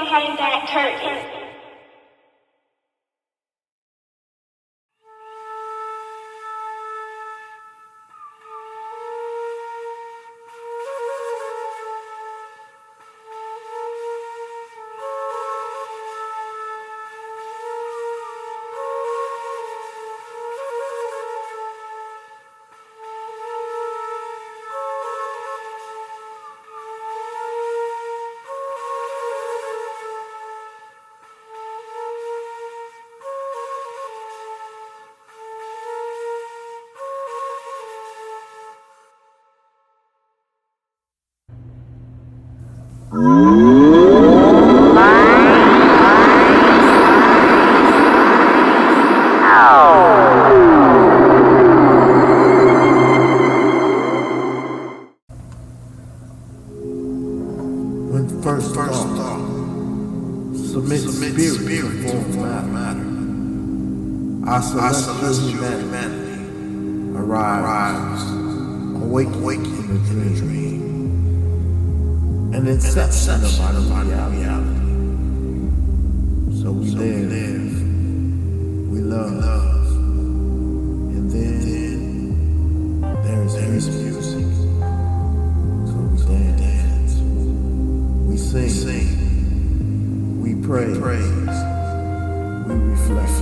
behind that curtain. When first thought, submit spirit before matter. Our celestial humanity arrives, awake in a dream, an inception of our reality. So we live, we love, and then there is music. So we dance, we sing, we praise, we reflect.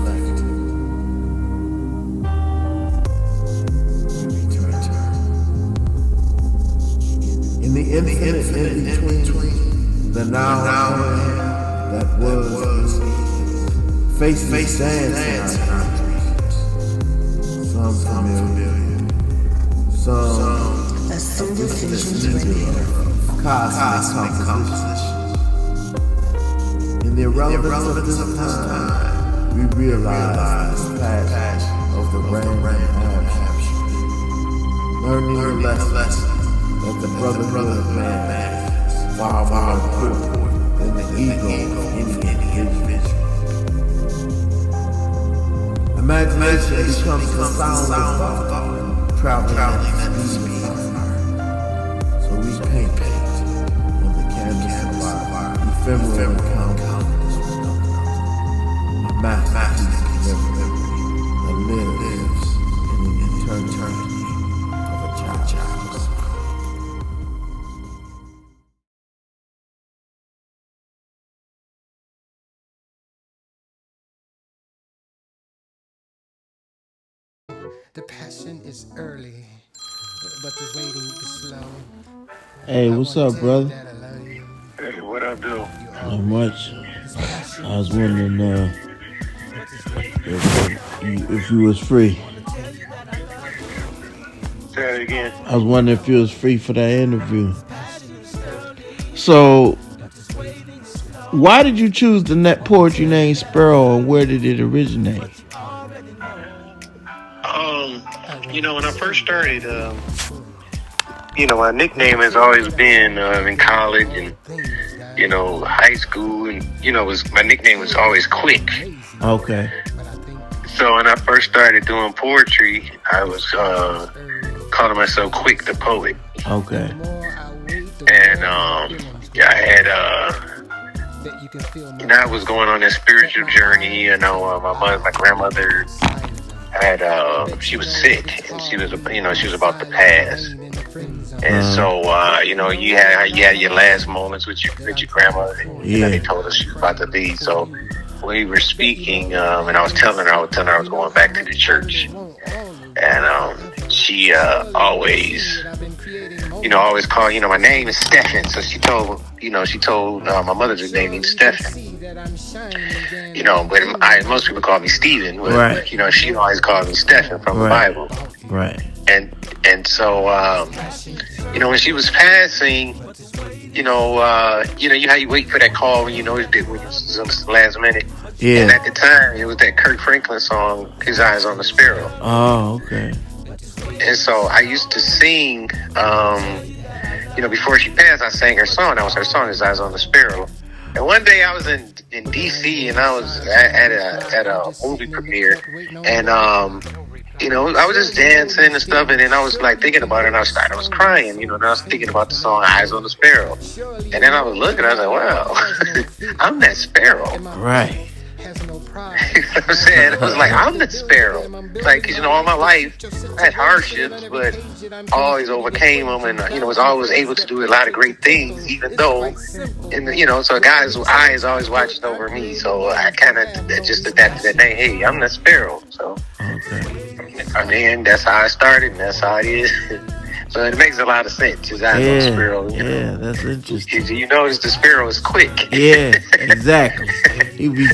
In the infinite in between, the now that was, faces dance in our dreams. Some familiar, some a singular cosmic composition. In the irrelevance of this time, we realize the passion of the random abstraction, learning the lesson that the brotherhood of man is far more important than the ego of any individual. Imagination becomes the sound of thought, traveling at speed. So we paint on the canvas of our ephemeral encounters, a masterpiece that lives in the eternity of a child's. The passion is early, but the waiting is slow. Hey, what's up, brother? Hey, what I do? Not much. I was wondering if you was free. Say that again. I was wondering if you was free for that interview. So, why did you choose the net poetry name Sparrow, and where did it originate? When I first started, my nickname has always been in college and, high school, and, my nickname was always Quick. Okay. So when I first started doing poetry, I was calling myself Quick the Poet. Okay. And, I had, I was going on this spiritual journey, my grandmother had she was sick, and she was about to pass, and so you had your last moments with your grandmother. They told us she was about to leave. So we were speaking, and I was telling her I was going back to the church, and she always called, my name is Stephen. So she told my mother's name is Stephen. But most people call me Stephen. But, right. She always called me Stephen from the Bible. Right. And so, when she was passing, how you wait for that call when it's the last minute. Yeah. And at the time, it was that Kirk Franklin song, His Eyes on the Sparrow. Oh, okay. And so I used to sing, before she passed, I sang her song. That was her song, His Eyes on the Sparrow. And one day I was in DC, and I was at a movie premiere, and I was just dancing and stuff, and then I was like thinking about it, and I was crying, and I was thinking about the song "Eyes on the Sparrow," and then I was looking, I was like, wow, I'm that sparrow. Right. You know what I'm saying? It was like, I'm the sparrow. Like, cause all my life I had hardships, but I always overcame them, and was always able to do a lot of great things, even though, so God's eye is always watching over me. So I kind of just adapted that name. Hey, I'm the sparrow. So, and then that's how I started, and that's how it is. So it makes a lot of sense. Cause I know sparrow. Yeah, that's interesting. You notice the sparrow is quick. Yeah, exactly. He be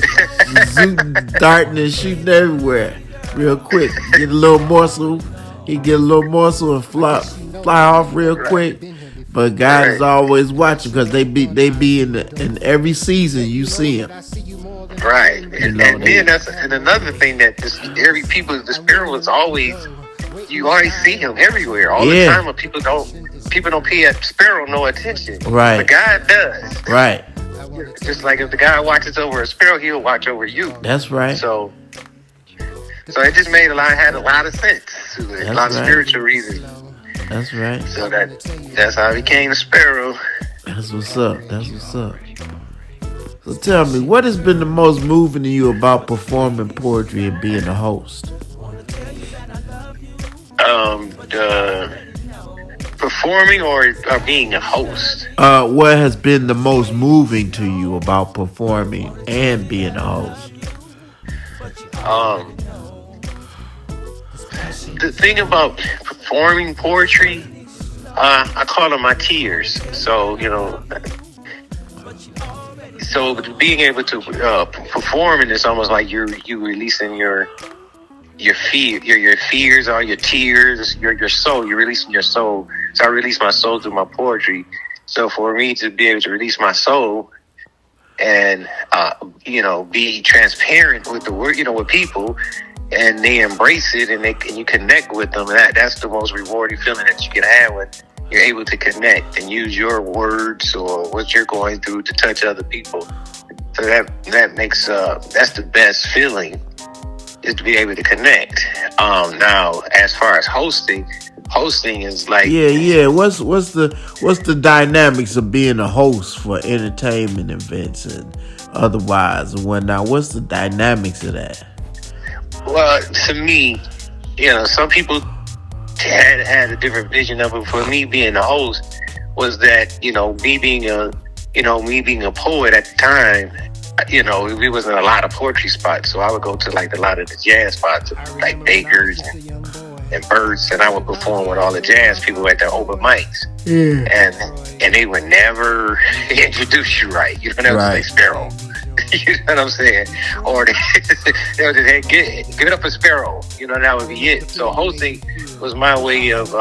darting and shooting everywhere real quick. Get a little morsel. He get a little morsel and fly off real quick. But God is always watching because they be in every season you see him. Right, and then that's another thing that the sparrow is always. You always see him everywhere all the time, but people don't pay a sparrow no attention. Right. But God does. Right. Just like if the guy watches over a sparrow, he'll watch over you. That's right. So it just had a lot of sense. A lot of spiritual reasons. That's right. So that's how I became a sparrow. That's what's up. So tell me, what has been the most moving to you about performing poetry and being a host? Performing or being a host? What has been the most moving to you about performing and being a host? The thing about performing poetry, I call them my tears. So, being able to perform in it's almost like you releasing your fears or your tears, your soul. You're releasing your soul. So I release my soul through my poetry. So for me to be able to release my soul and be transparent with the word, with people, and they embrace it and you connect with them. That's the most rewarding feeling that you can have when you're able to connect and use your words or what you're going through to touch other people. So that makes that's the best feeling, is to be able to connect. Now, as far as hosting is like What's the dynamics of being a host for entertainment events and otherwise and whatnot? What's the dynamics of that? Well, to me, some people had a different vision of it. For me, being a host was that me being a poet at the time. It wasn't a lot of poetry spots, so I would go to like a lot of the jazz spots, like Baker's and Birds, and I would perform with all the jazz people at their open mics. And they would never introduce you right. You don't ever say Sparrow. You know what I'm saying? Or they would say, hey, give it up for Sparrow. That would be it. So hosting was my way of,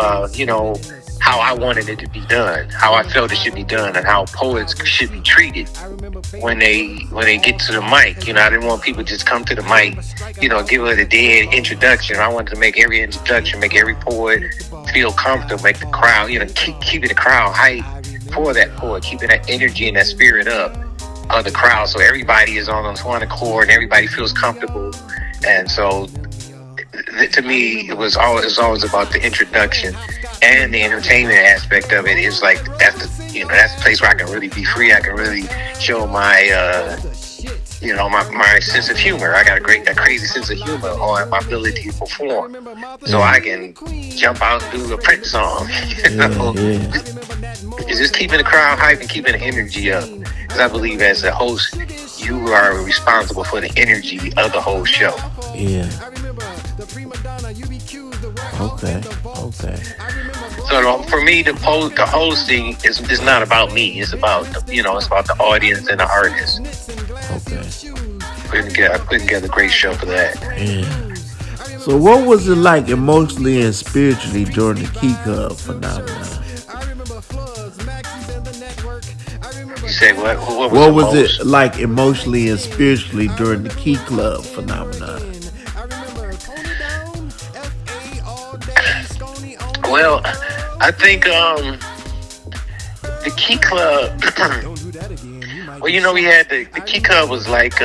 how I wanted it to be done, how I felt it should be done, and how poets should be treated when they get to the mic. I didn't want people to just come to the mic, give it a dead introduction. I wanted to make every introduction, make every poet feel comfortable, make the crowd, keeping the crowd hype for that poet, keeping that energy and that spirit up of the crowd, so everybody is on one accord and everybody feels comfortable. And so, to me, it was always about the introduction and the entertainment aspect of it. It's like that's the place where I can really be free. I can really show my my sense of humor. I got a crazy sense of humor on my ability to perform. So I can jump out and do a Prince song. It's just keeping the crowd hype and keeping the energy up. Because I believe as a host, you are responsible for the energy of the whole show. Yeah. Okay. So for me, the hosting is not about me. It's about it's about the audience and the artist. Okay. I put together a great show for that. Yeah. So what was it like emotionally and spiritually during the Key Club phenomenon? You say what? What was it like emotionally and spiritually during the Key Club phenomenon? Well, I think the Key Club. Well, we had the Key Club was like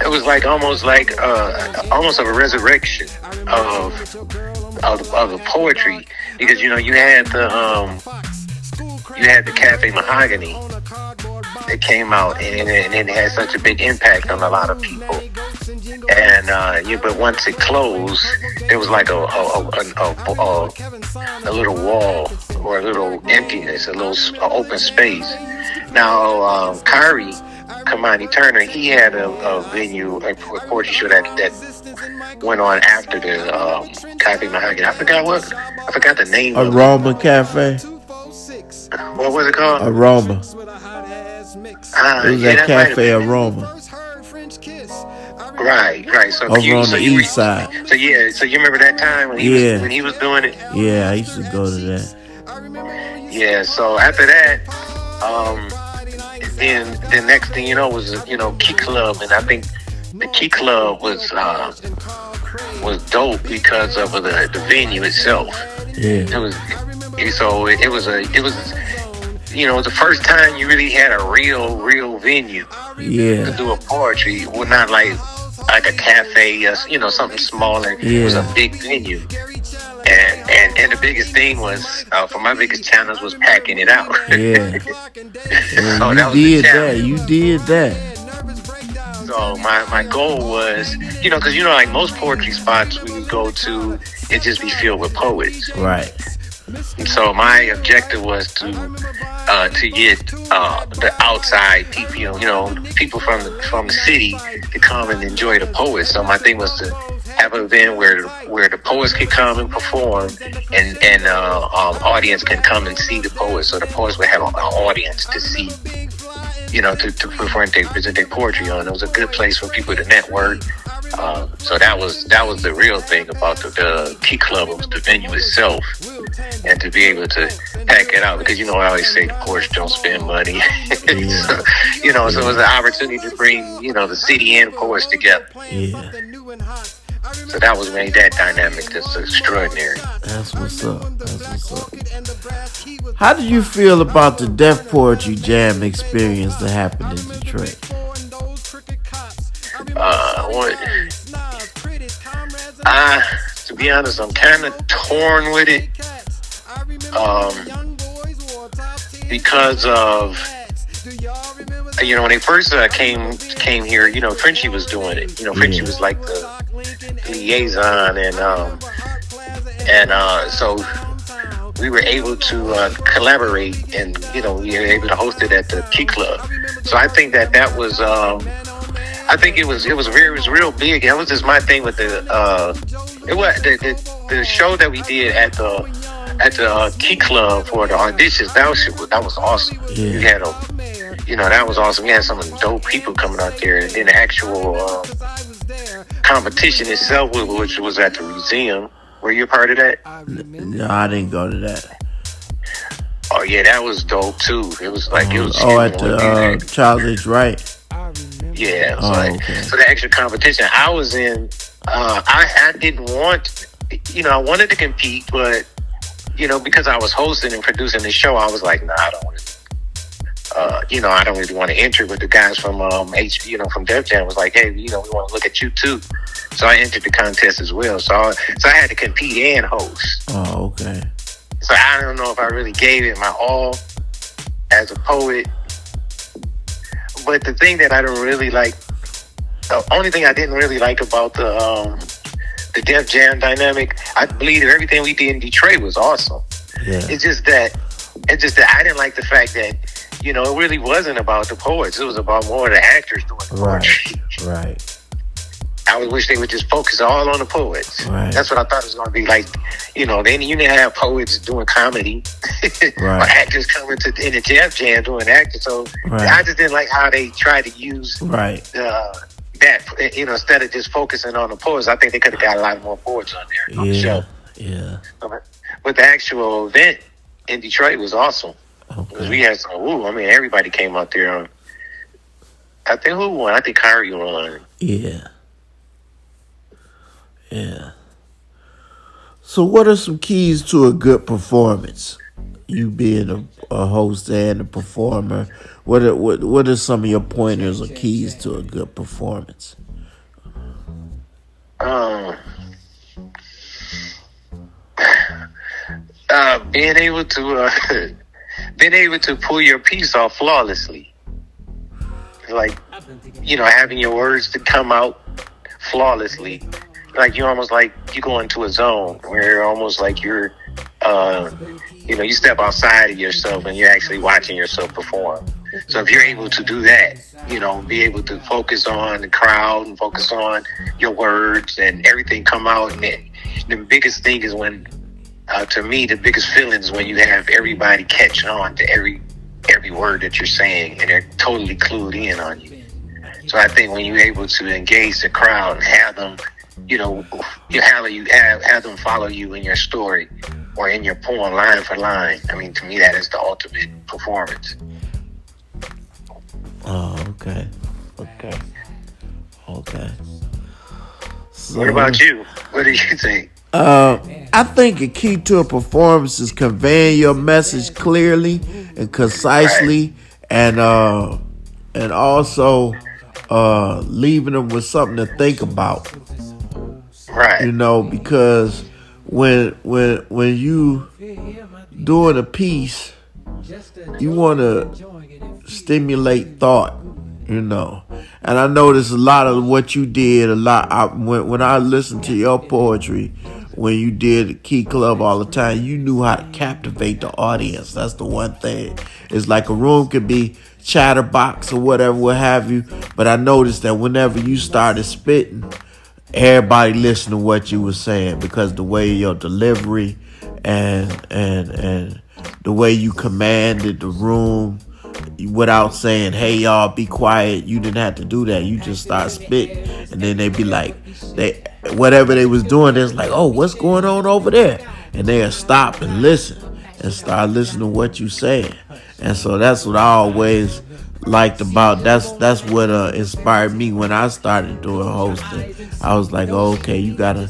it it was like almost of a resurrection of the poetry, because you had the Cafe Mahogany that came out, and it had such a big impact on a lot of people. And but once it closed, there was like a little wall or a little emptiness, a little open space. Now, Kyrie Kamani Turner, he had a venue, a poetry show that went on after the Cafe Mahogany. I forgot the name of it. Aroma Cafe. What was it called? Aroma. It was at Cafe Aroma. Right. So over on the east side. So you remember that time when he was doing it? Yeah, I used to go to that. Yeah. So after that, then the next thing you know was Key Club, and I think the Key Club was dope because of the venue itself. Yeah. It was the first time you really had a real venue. Yeah. To do a poetry, well, not like a cafe, something smaller. Yeah. It was a big venue, and the biggest thing was for my biggest challenge was packing it out. Yeah. So You did that. So my goal was, because like most poetry spots we would go to, it just be filled with poets. Right. So my objective was to get the outside people, people from the city to come and enjoy the poets. So my thing was to have an event where the poets could come and perform, and audience can come and see the poets. So the poets would have an audience to see, to present their poetry on. It was a good place for people to network. So that was the real thing about the Key Club. It was the venue itself, and to be able to pack it out, because I always say the poets don't spend money. Yeah. So it was an opportunity to bring the city and poets together. Yeah. So that made that dynamic just extraordinary. That's what's up. How did you feel about the Def Poetry Jam experience that happened in Detroit? To be honest, I'm kind of torn with it, because of when they first came here, Frenchie was doing it. Frenchie was like the liaison, and so we were able to collaborate, and we were able to host it at the Key Club. So I think that was. I think it was real big. That was just my thing with the show that we did at the Key Club for the auditions. That was awesome. Yeah. You had that was awesome. We had some dope people coming out there, and then the actual competition itself, which was at the museum. Were you a part of that? No, I didn't go to that. Oh yeah, that was dope too. It was like it was. At the Charles H. Wright. Yeah, okay. So the actual competition I was in, I didn't want, I wanted to compete, but because I was hosting and producing the show, I was like, nah, I don't want to. I don't really want to enter. But the guys from from Def Jam was like, hey, we want to look at you too. So I entered the contest as well. So I had to compete and host. Oh, okay. So I don't know if I really gave it my all as a poet. But the thing that I don't really like, the only thing I didn't really like about the Def Jam dynamic, I believe that everything we did in Detroit was awesome. Yeah. It's just that I didn't like the fact that it really wasn't about the poets. It was about more of the actors doing poetry. Right. I would wish they would just focus all on the poets. Right. That's what I thought it was going to be like. Then you didn't have poets doing comedy, Right. or actors coming in the Def Jam doing acting. So Right. I just didn't like how they tried to use Right. that. Instead of just focusing on the poets, I think they could have got a lot more poets on there on the show. Yeah. But the actual event in Detroit was awesome. Because we had some. Everybody came out there. I think who won? I think Kyrie won. Yeah. Yeah. So what are some keys to a good performance? You being a host and a performer, what are some of your pointers or keys to a good performance? Um, being able to being able to pull your piece off flawlessly, like having your words to come out flawlessly, like you're almost like you go into a zone where you're almost like you're you step outside of yourself and you're actually watching yourself perform. So if you're able to do that, be able to focus on the crowd and focus on your words and everything come out, and the biggest thing is when to me, the biggest feeling is when you have everybody catching on to every word that you're saying, and they're totally clued in on you. So I think when you're able to engage the crowd and have them, have them follow you in your story or in your poem line for line. I mean, to me, that is the ultimate performance. Oh, okay. So, what about you? What do you think? I think a key to a performance is conveying your message clearly and concisely, and also leaving them with something to think about. Right. Because when you doing a piece, you want to stimulate thought. And I noticed a lot of what you did. When I listened to your poetry, when you did Key Club all the time, you knew how to captivate the audience. That's the one thing. It's like a room could be chatterbox or whatever, what have you. But I noticed that whenever you started spitting, everybody listened to what you were saying, because the way your delivery and the way you commanded the room without saying, hey, y'all, be quiet. You didn't have to do that. You just start spitting, and then they'd be like, whatever they was doing, it's like, oh, what's going on over there? And they'll stop and listen and start listening to what you saying. And so that's what I always liked about, that's what inspired me when I started doing hosting. I was like, oh, okay, you gotta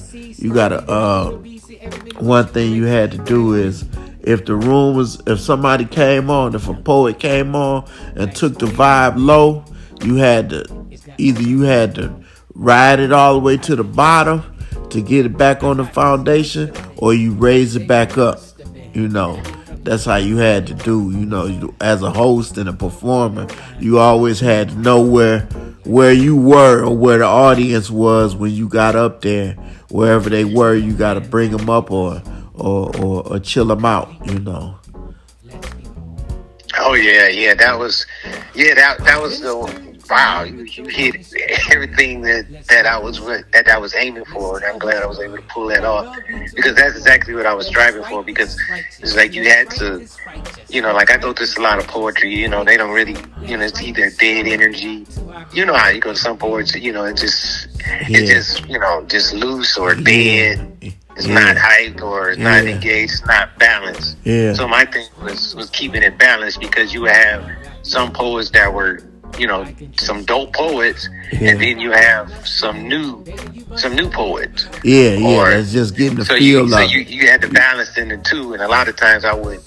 one thing you had to do is, if somebody came on, if a poet came on and took the vibe low, you had to ride it all the way to the bottom to get it back on the foundation, or you raise it back up. That's how you had to do. As a host and a performer, you always had to know where you were or where the audience was when you got up there. Wherever they were, you got to bring them up or chill them out. Oh yeah, that was the wow. You hit everything that I was aiming for, and I'm glad I was able to pull that off, because that's exactly what I was striving for. Because it's like you had to, like I noticed a lot of poetry. They don't really, it's either dead energy. You know how you go to some poets, it's just loose or dead. It's not hyped or it's not engaged. It's not balanced. Yeah. So my thing was keeping it balanced, because you have some poets that were, some dope poets, and then you have some new poets. Yeah, that's just getting the feel of it. So you had to balance in the two, and a lot of times I would,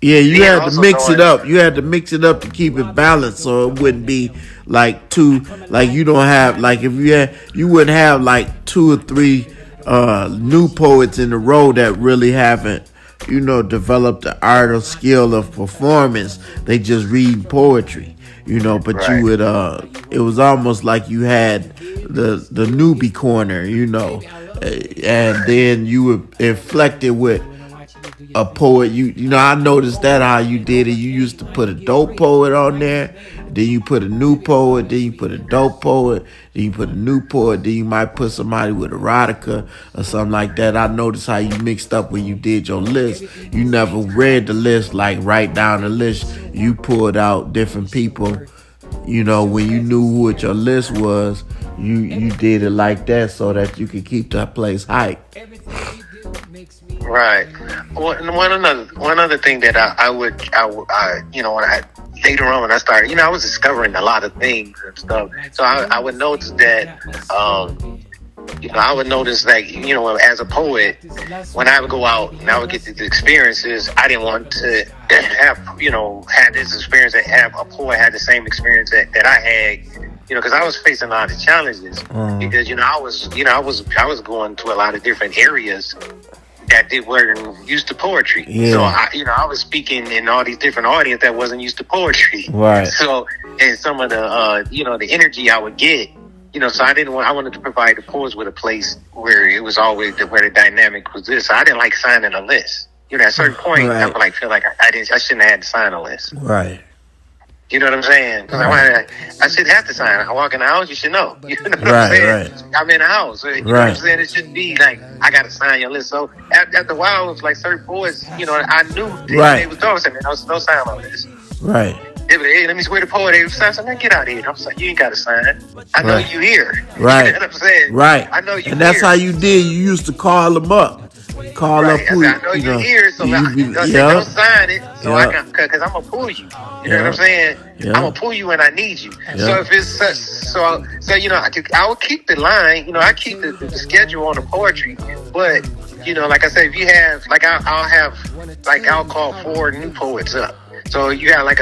Yeah, you had to mix it up. You had to mix it up to keep it balanced, so it wouldn't be like two. Like you don't have like if you wouldn't have like 2 or 3 new poets in a row that really haven't developed the art or skill of performance. They just read poetry, but right. You would it was almost like you had the newbie corner, and then you would inflect it with a poet. I noticed that how you did it. You used to put a dope poet on there, then you put a new poet, then you put a dope poet, then you put a new poet, then you might put somebody with erotica or something like that. I noticed how you mixed up when you did your list. You never read the list, like write down the list. You pulled out different people. When you knew what your list was, you did it like that so that you could keep that place hyped. Right. One other thing that I would when I later on when I started, I was discovering a lot of things and stuff. So I would notice that, I would notice like, as a poet, when I would go out and I would get these experiences, I didn't want to have this experience, that have a poet had the same experience that I had because I was facing a lot of challenges because I was going to a lot of different areas that they weren't used to poetry. Yeah. So I was speaking in all these different audience that wasn't used to poetry. Right. So, and some of the the energy I would get, so I wanted to provide the poets with a place where it was always where the dynamic was this. So I didn't like signing a list. At a certain point, Right. I would feel like I shouldn't have had to sign a list. Right. You know what I'm saying? Because I should have to sign. I walk in the house, you should know. You know what I'm saying? Right. I'm in the house. You know what I'm saying? It shouldn't be like, I got to sign your list. So after a while, it was like certain boys, I knew they was talking to me. Don't sign my list. Right. They would, hey, let me swear the poet. They would sign something. Get out of here. I'm like, you ain't got to sign. I know you here. Right. You know what I'm saying? Right. I know you And that's here. how you did. You used to call them up. Call up who, I know you're here, so don't sign it, so I can, because I'm gonna pull you. You know what I'm saying? I'm gonna pull you when I need you. So if it's such, so I will keep the line. I keep the schedule on the poetry, but like I said, if you have I'll call 4 new poets up. So you got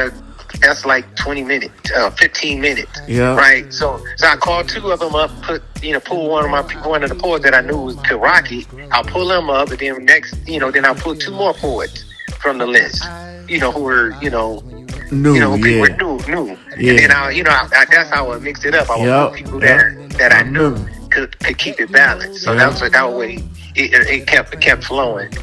that's like 20 minutes, 15 minutes. Yeah. Right. So I called 2 of them up, pull one of the poets that I knew could rock it. I'll pull them up, and then then I'll pull 2 more poets from the list. Who were, new. People were new. Yeah. And then I that's how I mixed it up. I would put people that I knew could keep it balanced. So that way it kept flowing.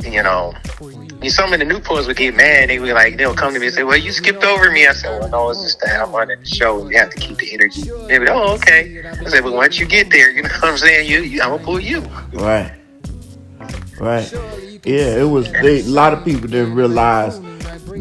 And some of the new poets would get mad. They'll come to me and say, well, you skipped over me. I said, well, no, it's just that I'm running the show. You have to keep the energy. They would, oh, okay. I said, but once you get there, you know what I'm saying? I'm going to pull you. Right. Yeah, it was. A lot of people didn't realize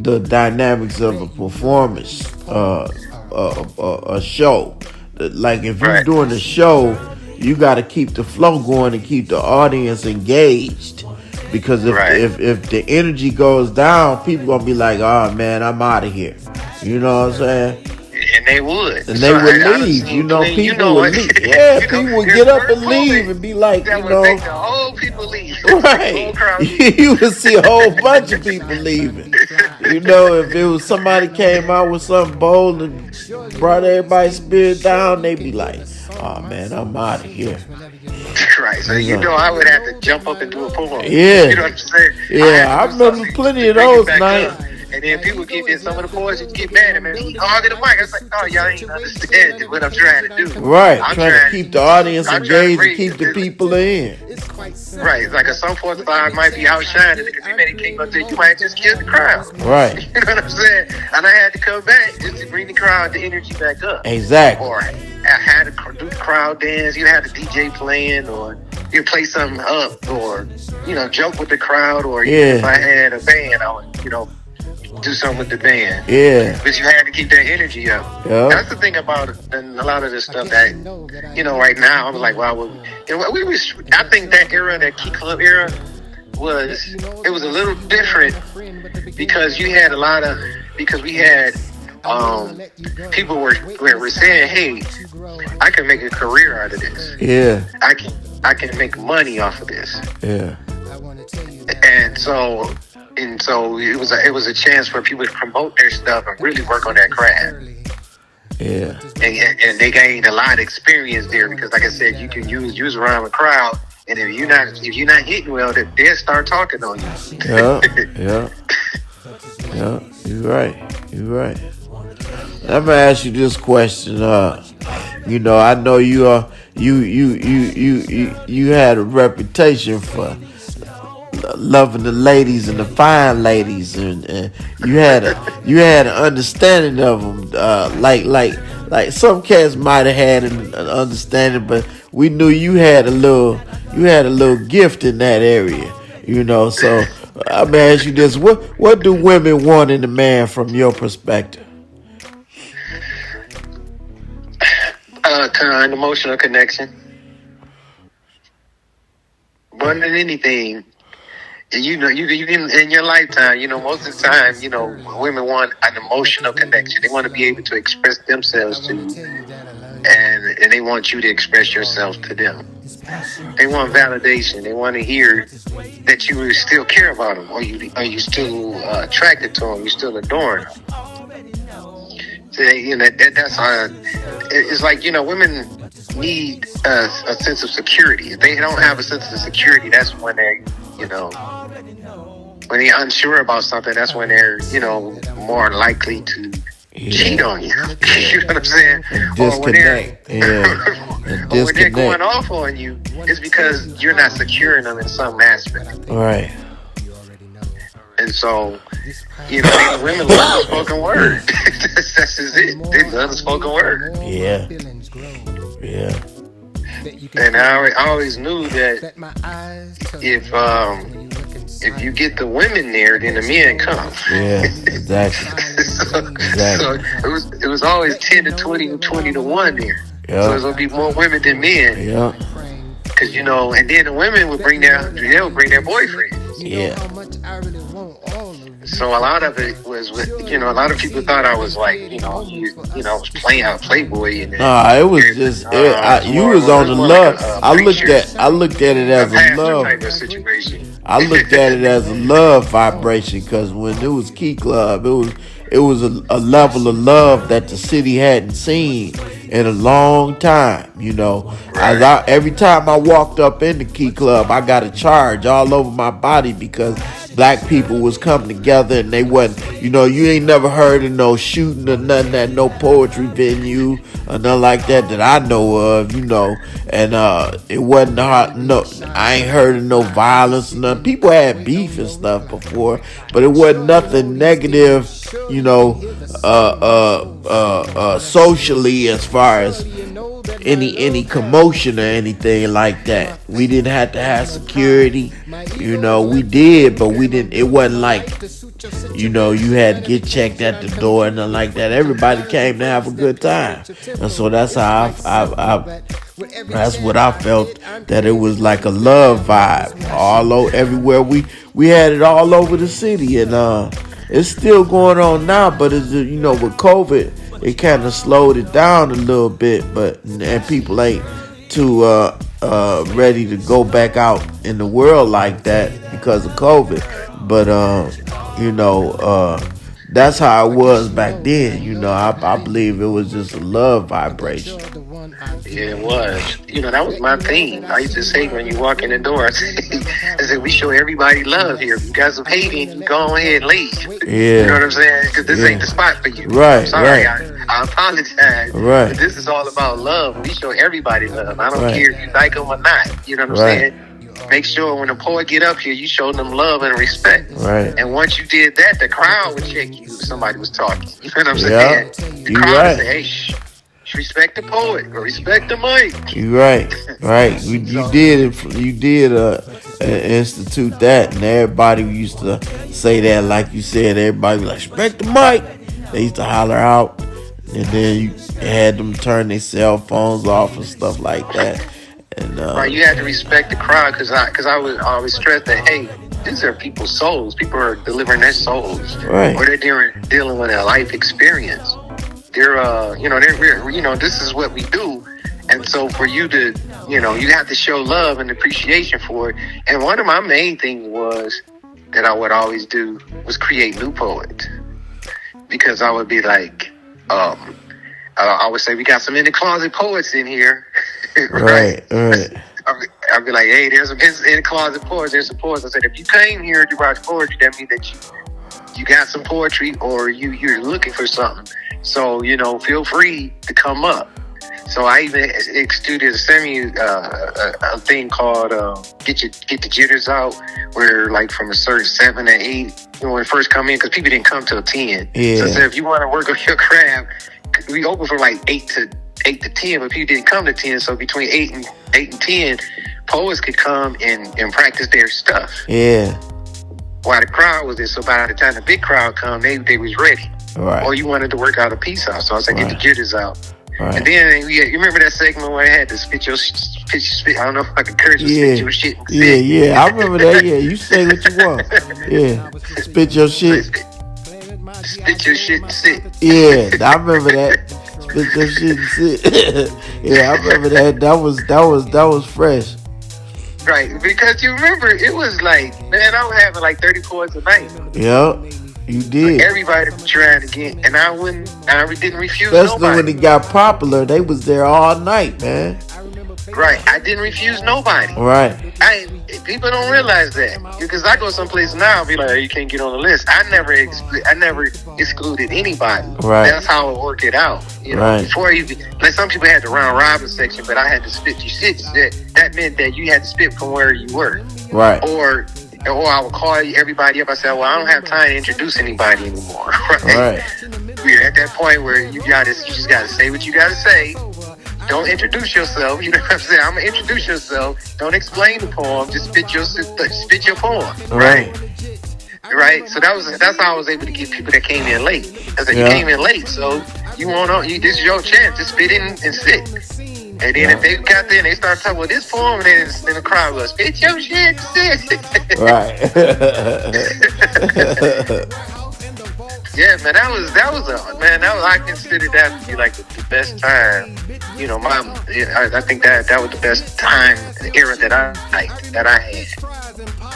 the dynamics of a performance, a show. Like if you're doing a show, you got to keep the flow going and keep the audience engaged. Because if the energy goes down, people gonna be like, oh man, I'm out of here. You know what I'm saying? And they would. And they would leave. People would leave. Yeah, people would get up and leave and be like, that would make the whole people leave. Right. You would see a whole bunch of people leaving. If it was somebody came out with something bold and brought everybody's spirit down, they'd be like, oh man, I'm out of here. Right, so I would have to jump up and do a poem. Yeah. You know what I'm saying? Yeah, I remember plenty of those nights. And then people some of the boys just get mad at me. He hogging the mic. I was like, oh, y'all ain't understanding what I'm trying to do. Right, I'm trying to keep the audience engaged and keep the people in. Right, it's like a some point I might be outshining because he made it came up there, you might just kill the crowd. Right. You know what I'm saying? And I had to come back just to bring the crowd, the energy back up. Exactly. Or I had to do the crowd dance. You had the DJ playing, or you play something up, or joke with the crowd, or if I had a band, I would do something with the band. Yeah. But you had to keep that energy up. Yep. That's the thing about a lot of this stuff that right now I'm like, wow, I think that era, that Key Club era, was a little different because we had people were saying, hey, I can make a career out of this. Yeah. I can make money off of this. Yeah. And so it was a chance for people to promote their stuff and really work on their craft. Yeah. And they gained a lot of experience there because, like I said, you can use around the crowd, and if you're not hitting well, they'll start talking on you. Yeah. You're right. Let me ask you this question. I know you had a reputation for loving the ladies and the fine ladies, and you had an understanding of them. Like some cats might have had an understanding, but we knew you had a little gift in that area. So I'm gonna ask you this: what do women want in a man from your perspective? An emotional connection. More than anything, you can in your lifetime, most of the time, women want an emotional connection. They want to be able to express themselves to you, and they want you to express yourself to them. They want validation. They want to hear that you still care about them, or you still attracted to them, you still adore them. So, it's like, women need a sense of security. If they don't have a sense of security, that's when they're, when they're unsure about something, that's when they're, more likely to cheat on you. You know what I'm saying? Disconnect. Or when they're going off on you, it's because you're not securing them in some aspect. Right. And so, these women love the spoken word. That's just it. They love the spoken word. Yeah. And I always knew that if you get the women there, then the men come. Yeah, exactly. So it was always 10 to 20 and 20 to 1 there. Yeah. So it's gonna be more women than men. Yeah. Cause and then the women would bring their boyfriends. Yeah. So a lot of it was with, a lot of people thought I was like, was playing out Playboy. And Nah, it was just you was on the love. I looked at it as a love type of situation. I looked at it as a love vibration because when it was Key Club, it was a level of love that the city hadn't seen in a long time. Right. Every time I walked up in the Key Club, I got a charge all over my body because black people was coming together and they wasn't, you ain't never heard of no shooting or nothing at no poetry venue or nothing like that I know of, and it wasn't hard. No, I ain't heard of no violence or nothing. People had beef and stuff before, but it wasn't nothing negative, socially as far as any commotion or anything like that. We didn't have to have security, we did, but we didn't. It wasn't like, you had to get checked at the door and nothing like that. Everybody came to have a good time, and so that's how that's what I felt, that it was like a love vibe all over everywhere. We had it all over the city, and it's still going on now, but it's with COVID, it kind of slowed it down a little bit, and people ain't too ready to go back out in the world like that because of COVID. But that's how it was back then. I believe it was just a love vibration. Yeah, it was. That was my thing. I used to say when you walk in the door, I said, we show everybody love here. If you got some hating, you go ahead and leave. Yeah. You know what I'm saying? Because this ain't the spot for you. Right. I'm sorry, right. I apologize. Right. But this is all about love. We show everybody love. I don't Right. care if you like them or not. You know what I'm Right. saying? Make sure when the poet get up here, you show them love and respect. Right. And once you did that, the crowd would check you if somebody was talking. You know what I'm Yeah. saying? The You crowd right. would say, hey, shh. Respect the poet or respect the mic. You right. You did institute that, and everybody used to say that, like you said. Everybody was like, respect the mic. They used to holler out, and then you had them turn their cell phones off and stuff like that. And right, you had to respect the crowd because I would always stress that, hey, these are people's souls. People are delivering their souls, Right. or they're dealing with a life experience. They're this is what we do, and so for you to, you have to show love and appreciation for it. And one of my main things was that I would always do was create new poets, because I would be like, I would say we got some in the closet poets in here, right. I'd be like, hey, there's some in the closet poets. There's some poets. I said, if you came here to write poetry, that means that you got some poetry, or you're looking for something. So, feel free to come up. So I even instituted a thing called get the jitters out, where like from a certain 7 to 8, when it first come in, because people didn't come till 10. Yeah. So I said, if you want to work on your craft, we open from like 8 to 10, but people didn't come to 10. So between 8 and 10, poets could come and practice their stuff. Yeah. While the crowd was there, so by the time the big crowd come, they was ready. Right. Or you wanted to work out a piece out, so I said, get the jitters out. Right. And then you remember that segment where I had to spit. I don't know if I can curse you. Spit your shit. And sit. Yeah. I remember that. Yeah, you say what you want. Yeah, spit your shit. Spit your shit and sit. Yeah, I remember that. Spit your shit and sit. Yeah, I remember that. That was fresh. Right, because you remember it was like, man, I was having like 30 points a night. Yep. You did. Everybody was trying to get, and I didn't refuse Especially nobody. when it got popular, they was there all night, man. Right, I didn't refuse nobody. Right. People don't realize that, because I go someplace now, I'll be like, you can't get on the list. I never excluded anybody. Right. That's how I work it out. You know, Right. before you, like some people had the round robin section, but I had to spit you shit. That meant that you had to spit from where you were. Right. Or I would call everybody up. I said, well, I don't have time to introduce anybody anymore. Right. We're at that point where you just gotta say what you gotta say. Don't introduce yourself. You know what I'm saying? I'm gonna introduce yourself. Don't explain the poem. Just spit your poem. Right. Right. So that's how I was able to get people that came in late. I said, you came in late, so this is your chance to spit in and sit. And then if they got there and they start talking about this poem, then the crowd goes, spit your shit, sit. Right. Yeah, man, I consider that to be like the best time. You know, I think that was the best time era that I had.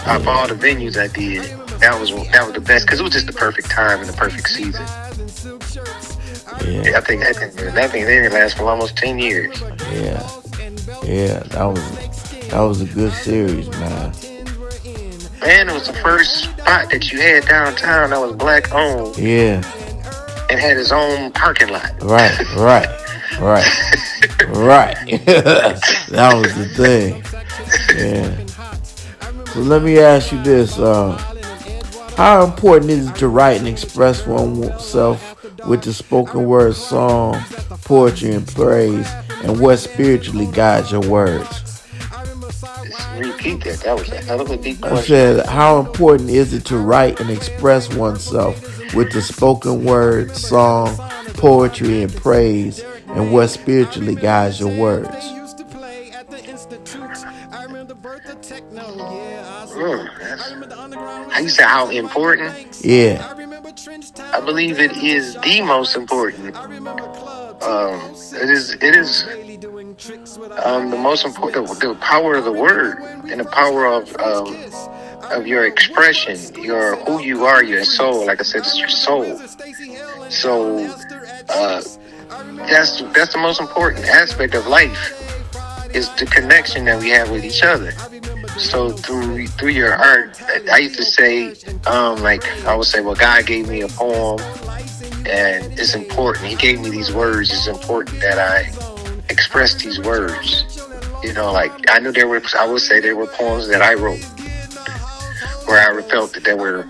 Of all the venues I did, that was the best, because it was just the perfect time and the perfect season. Yeah. I think that didn't last for almost 10 years. Yeah, that was a good series, man. Man, it was the first spot that you had downtown that was black owned. Yeah. And had his own parking lot. Right. That was the thing. Yeah. So let me ask you this: how important is it to write and express oneself with the spoken word, song, poetry, and praise, and what spiritually guides your words? Repeat that. That was a hell of a deep question. I said, how important is it to write and express oneself with the spoken word, song, poetry, and praise, and what spiritually guides your words? You say how important? Yeah. I believe it is the most important. It is the most important. The power of the word and the power of your expression, your who you are, your soul. Like I said, it's your soul. So that's the most important aspect of life, is the connection that we have with each other. So through your art, I used to say, like I would say, well, God gave me a poem, and it's important. He gave me these words. It's important that I express these words. You know, like I would say there were poems that I wrote where I felt that they were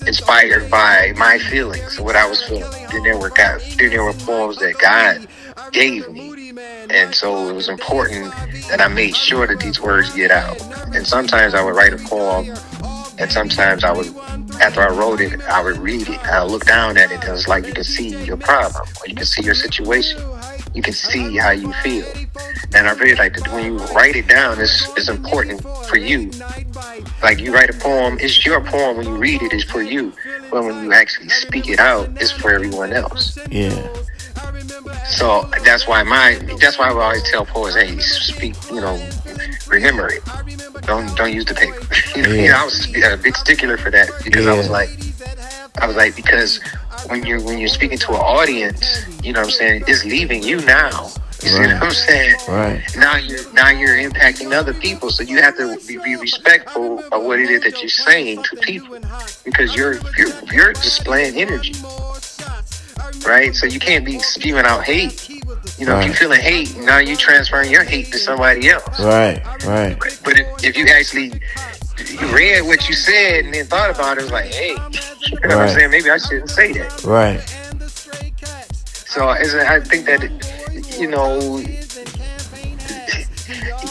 inspired by my feelings, what I was feeling. Then there were poems that God gave me. And so it was important that I made sure that these words get out. And sometimes I would write a poem, and sometimes after I wrote it, I would read it. I would look down at it, and it's like you can see your problem, or you can see your situation. You can see how you feel. And I really like that when you write it down, it's important for you. Like you write a poem, it's your poem. When you read it, it's for you. But when you actually speak it out, it's for everyone else. Yeah. So that's why I always tell poets, hey, speak, remember it. Don't use the paper. I was a big stickler for that, because I was like, because when you're speaking to an audience, you know what I'm saying, it's leaving you now. You see what I'm saying? Right. Now you're impacting other people, so you have to be respectful of what it is that you're saying to people, because you're displaying energy. Right? So you can't be spewing out hate. If you're feeling hate, now you're transferring your hate to somebody else. Right. But if you actually read what you said and then thought about it, was like, hey, you know what I'm saying? Maybe I shouldn't say that. Right. So I think that,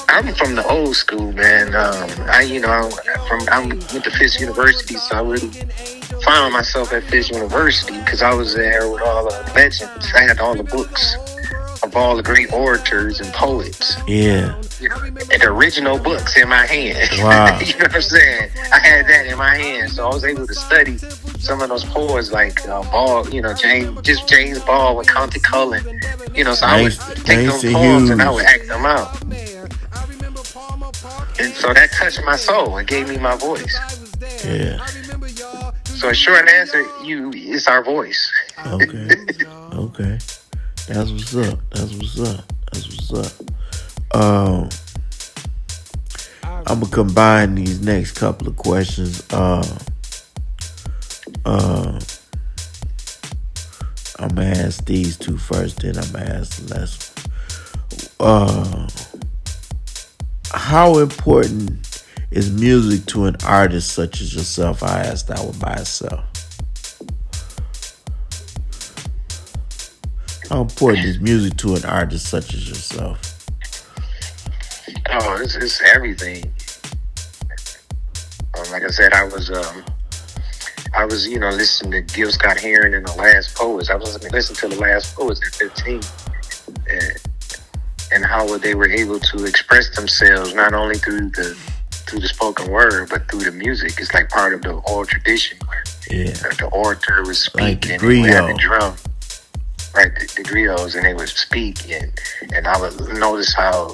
I'm from the old school, man. I went to Fisk University, so I really found myself at Fisk University because I was there with all the legends. I had all the books of all the great orators and poets. Yeah. And the original books in my hand. Wow. You know what I'm saying? I had that in my hand, so I was able to study some of those poets like Ball, James Ball with Conte Cullen. So I would take those poems and I would act them out. And so that touched my soul. It gave me my voice. Yeah. So So a short answer, it's our voice. Okay. Okay. That's what's up. That's what's up. That's what's up. I'm gonna combine these next couple of questions. I'm gonna ask these two first, then I'm gonna ask the last one. How important is music to an artist such as yourself? I asked that one by itself. How important is music to an artist such as yourself? Oh, it's everything. Like I said, I was listening to Gil Scott Heron and The Last Poets. I was listening to The Last Poets at 15, and how they were able to express themselves not only through the spoken word, but through the music. It's like part of the oral tradition where the orator would speak, like and they would have the drum, right? The griots, and they would speak, and I would notice how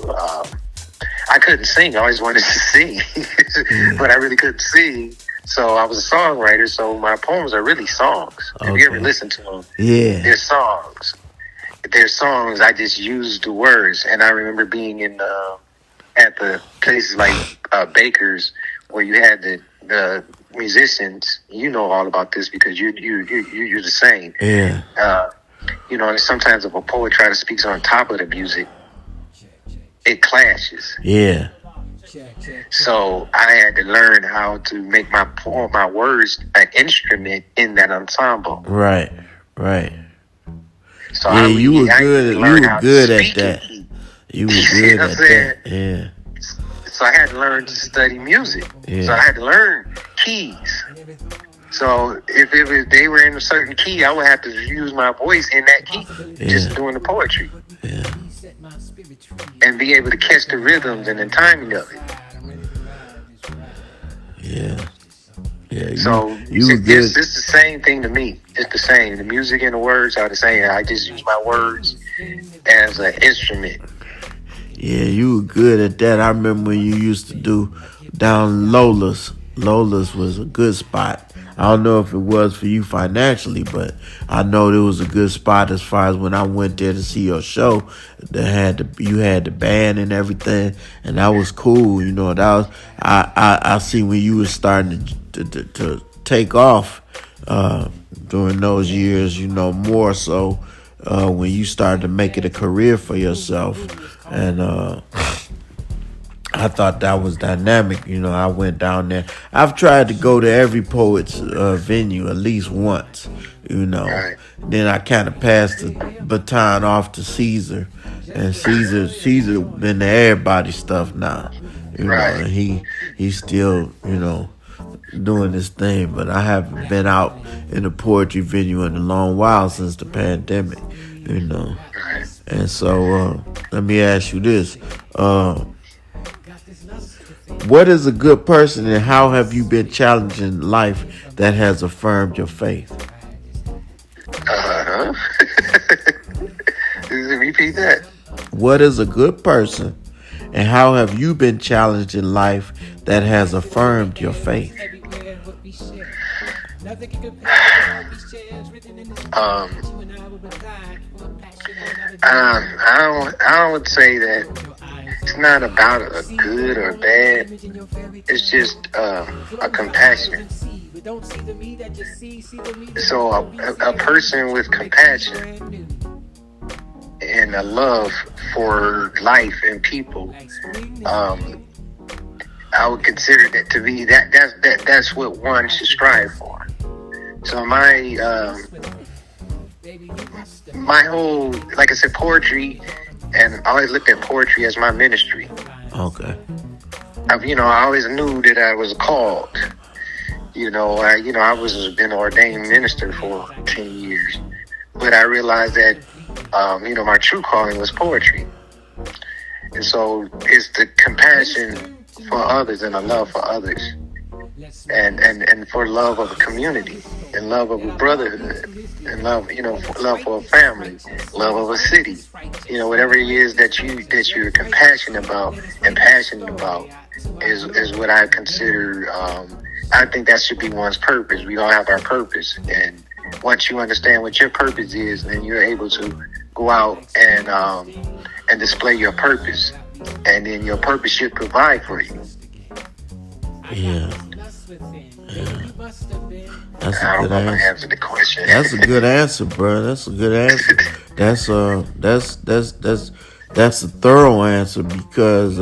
I couldn't sing. I always wanted to sing, but I really couldn't sing. So I was a songwriter. So my poems are really songs. Okay. If you ever listen to them, they're songs. They're songs. I just use the words. And I remember being at the places like Baker's, where you had the musicians. You know all about this because you're the same. Yeah. And sometimes if a poet tries to speak on top of the music, it clashes. Yeah. So I had to learn how to make my words an instrument in that ensemble. Right. So you were good. You were good at that. You were good at that. Yeah. So I had to learn to study music. Yeah. So I had to learn keys. So if they were in a certain key, I would have to use my voice in that key, just doing the poetry. Yeah. And be able to catch the rhythms and the timing of it. Yeah. So it's the same thing to me. It's the same. The music and the words are the same. I just use my words as an instrument. Yeah, you were good at that. I remember when you used to do down Lola's. Lola's was a good spot. I don't know if it was for you financially, but I know there was a good spot as far as when I went there to see your show. You had the band and everything, and that was cool. That was I see when you were starting to take off during those years. More so when you started to make it a career for yourself, and I thought that was dynamic. I went down there. I've tried to go to every poet's venue at least once, Right. Then I kind of passed the baton off to Caesar, and Caesar been to everybody's stuff now, Right. and he's still, doing this thing, but I haven't been out in a poetry venue in a long while since the pandemic, Right. And so let me ask you this. What is a good person, and how have you been challenged in life that has affirmed your faith? Repeat that. What is a good person, and how have you been challenged in life that has affirmed your faith? I would say that it's not about a good or bad. It's just a compassion. So a person with compassion and a love for life and people, I would consider that to be that's what one should strive for. So my whole, like I said, poetry, and I always looked at poetry as my ministry. Okay. I always knew that I was called. I was been an ordained minister for 10 years, but I realized that, my true calling was poetry. And so it's the compassion for others and a love for others, and for love of a community, and love of a brotherhood, and love for a family, love of a city. Whatever it is that you're compassionate about and passionate about is what I consider I think that should be one's purpose. We all have our purpose, and once you understand what your purpose is, then you're able to go out and display your purpose, and then your purpose should provide for you. Yeah. That's I a don't good know if I answer. answered the question. That's a good answer, bro. That's a good answer. That's a thorough answer because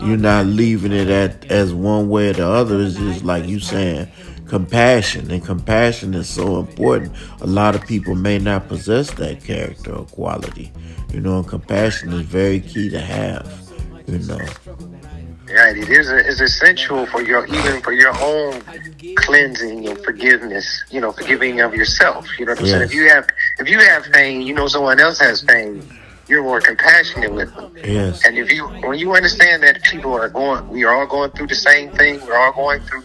you're not leaving it as one way or the other. It's just like you saying, compassion, and compassion is so important. A lot of people may not possess that character or quality, and compassion is very key to have. Right, it is. It's essential for your own cleansing and forgiveness. Forgiving of yourself. You know what I'm saying? If you have pain, someone else has pain. You're more compassionate with them. Yes. And when you understand that we are all going through the same thing. We're all going through,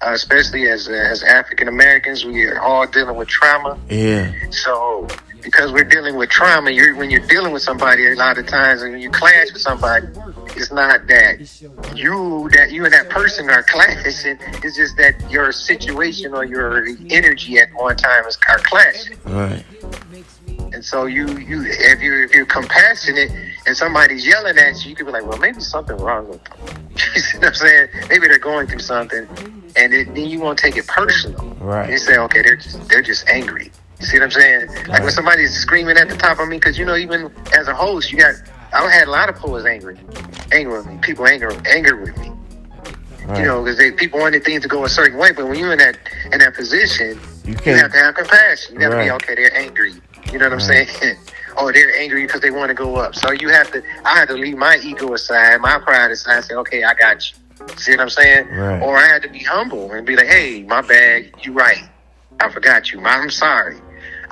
especially as African Americans, we are all dealing with trauma. Yeah. So because we're dealing with trauma, when you're dealing with somebody, a lot of times, and when you clash with somebody, it's not that you and that person are clashing. It's just that your situation or your energy at one time are clashing. Right. And so if you're compassionate and somebody's yelling at you, you could be like, well, maybe something wrong with them. You see what I'm saying? Maybe they're going through something, and then you won't take it personal. Right. You say, okay, they're just angry. You see what I'm saying? Like when somebody's screaming at the top of me, because even as a host, I had a lot of poets angry with me. People angry with me. Right. Because people wanted things to go a certain way. But when you're in that position, you have to have compassion. You got to be, okay, they're angry. You know what I'm saying? Oh, they're angry because they want to go up. So I had to leave my ego aside, my pride aside, and say, okay, I got you. See what I'm saying? Right. Or I had to be humble and be like, hey, my bad, you right. I forgot you. I'm sorry.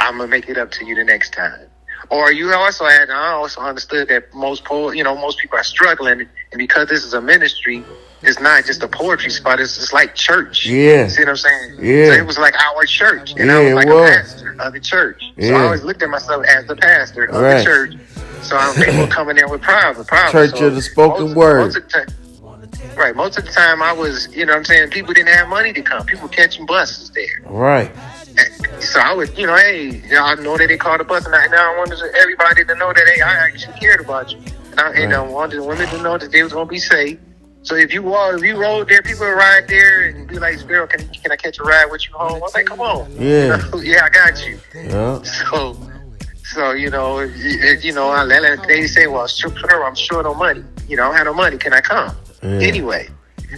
I'm going to make it up to you the next time. Or I also understood that most people are struggling, and because this is a ministry, it's not just a poetry spot, it's like church. Yeah. See what I'm saying? Yeah. So it was like our church, and yeah, I was like a pastor of the church. Yeah. So I always looked at myself as the pastor of the church. So people coming there with problems. Church of the spoken word. Most of the time I was, people didn't have money to come. People catching buses there. Right. So I would, I know that they called the bus, and now I wanted everybody to know that, hey, I actually cared about you. And I wanted the women to know that they was going to be safe. So if you rode there, people would ride there and be like, Sparrow, can I catch a ride with you home? I was like, come on. Yeah. Yeah, I got you. Yeah. So they say, well, sure, I'm short on money. I don't have no money. Can I come? Yeah. Anyway.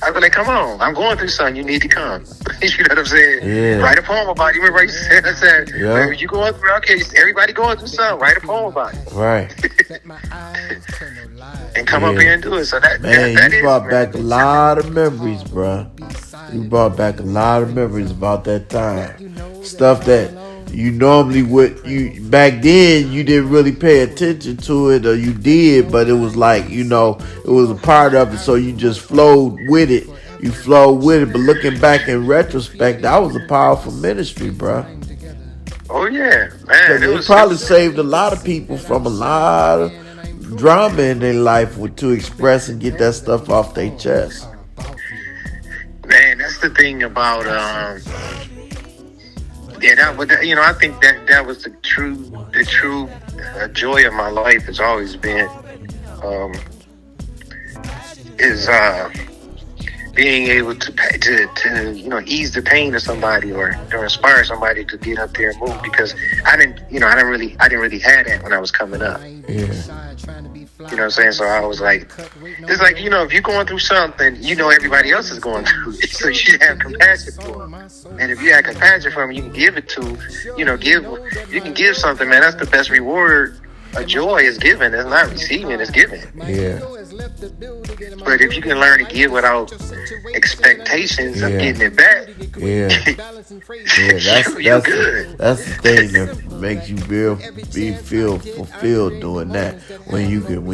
I was like, come on, I'm going through something, you need to come. You know what I'm saying? Yeah. Write a poem about it. Remember I said, you going through, okay, everybody going through something, write a poem about it. Right. And come up here and do it. So that you brought back a lot of memories, bro. You brought back a lot of memories about that time. Stuff that you normally back then you didn't really pay attention to it, or you did, but it was like, it was a part of it, so you just flowed with it. You flowed with it, but looking back in retrospect, that was a powerful ministry, bro. Oh yeah, man. It probably saved a lot of people from a lot of drama in their life to express and get that stuff off their chest. Man, that's the thing about I think that was the true joy of my life has always been being able to ease the pain of somebody or inspire somebody to get up there and move, because I didn't really have that when I was coming up. Yeah. You know what I'm saying? So I was like, it's like, if you're going through something, everybody else is going through it. So you have compassion for them. And if you have compassion for them, you can give it to, you can give something, man. That's the best reward. A joy is given. It's not receiving, it's given. Yeah. But if you can learn to give without expectations of getting it back, you're good. That's the thing that makes you feel fulfilled doing that. When you can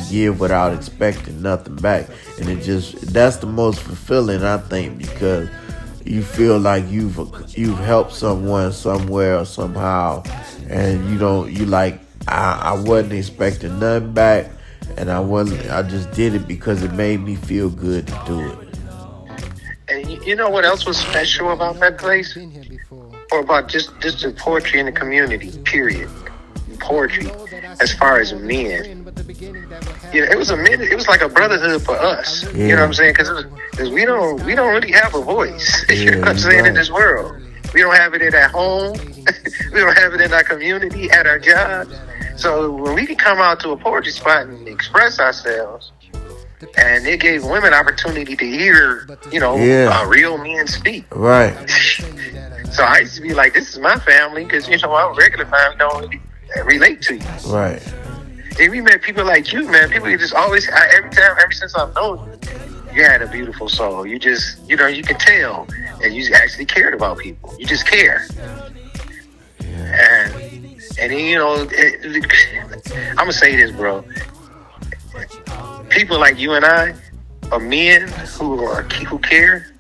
give without expecting nothing back, and that's the most fulfilling, I think, because you feel like you've helped someone somewhere or somehow, and I wasn't expecting nothing back, and I just did it because it made me feel good to do it. And you know what else was special about that place? Or about just the poetry in the community, period. Poetry, as far as men. It was like a brotherhood for us. Yeah. You know what I'm saying? Because we don't really have a voice. You know what I'm saying? In this world, we don't have it in our home. We don't have it in our community, at our job. So when we can come out to a poetry spot and express ourselves, and it gave women opportunity to hear, real men speak. Right. So I used to be like, this is my family, because our regular family don't really relate to you. Right. And we met people like you, man. People just always, ever since I've known you had a beautiful soul. You just, you can tell, and you actually cared about people. You just care. And I'm gonna say this, bro. People like you and I are men who care.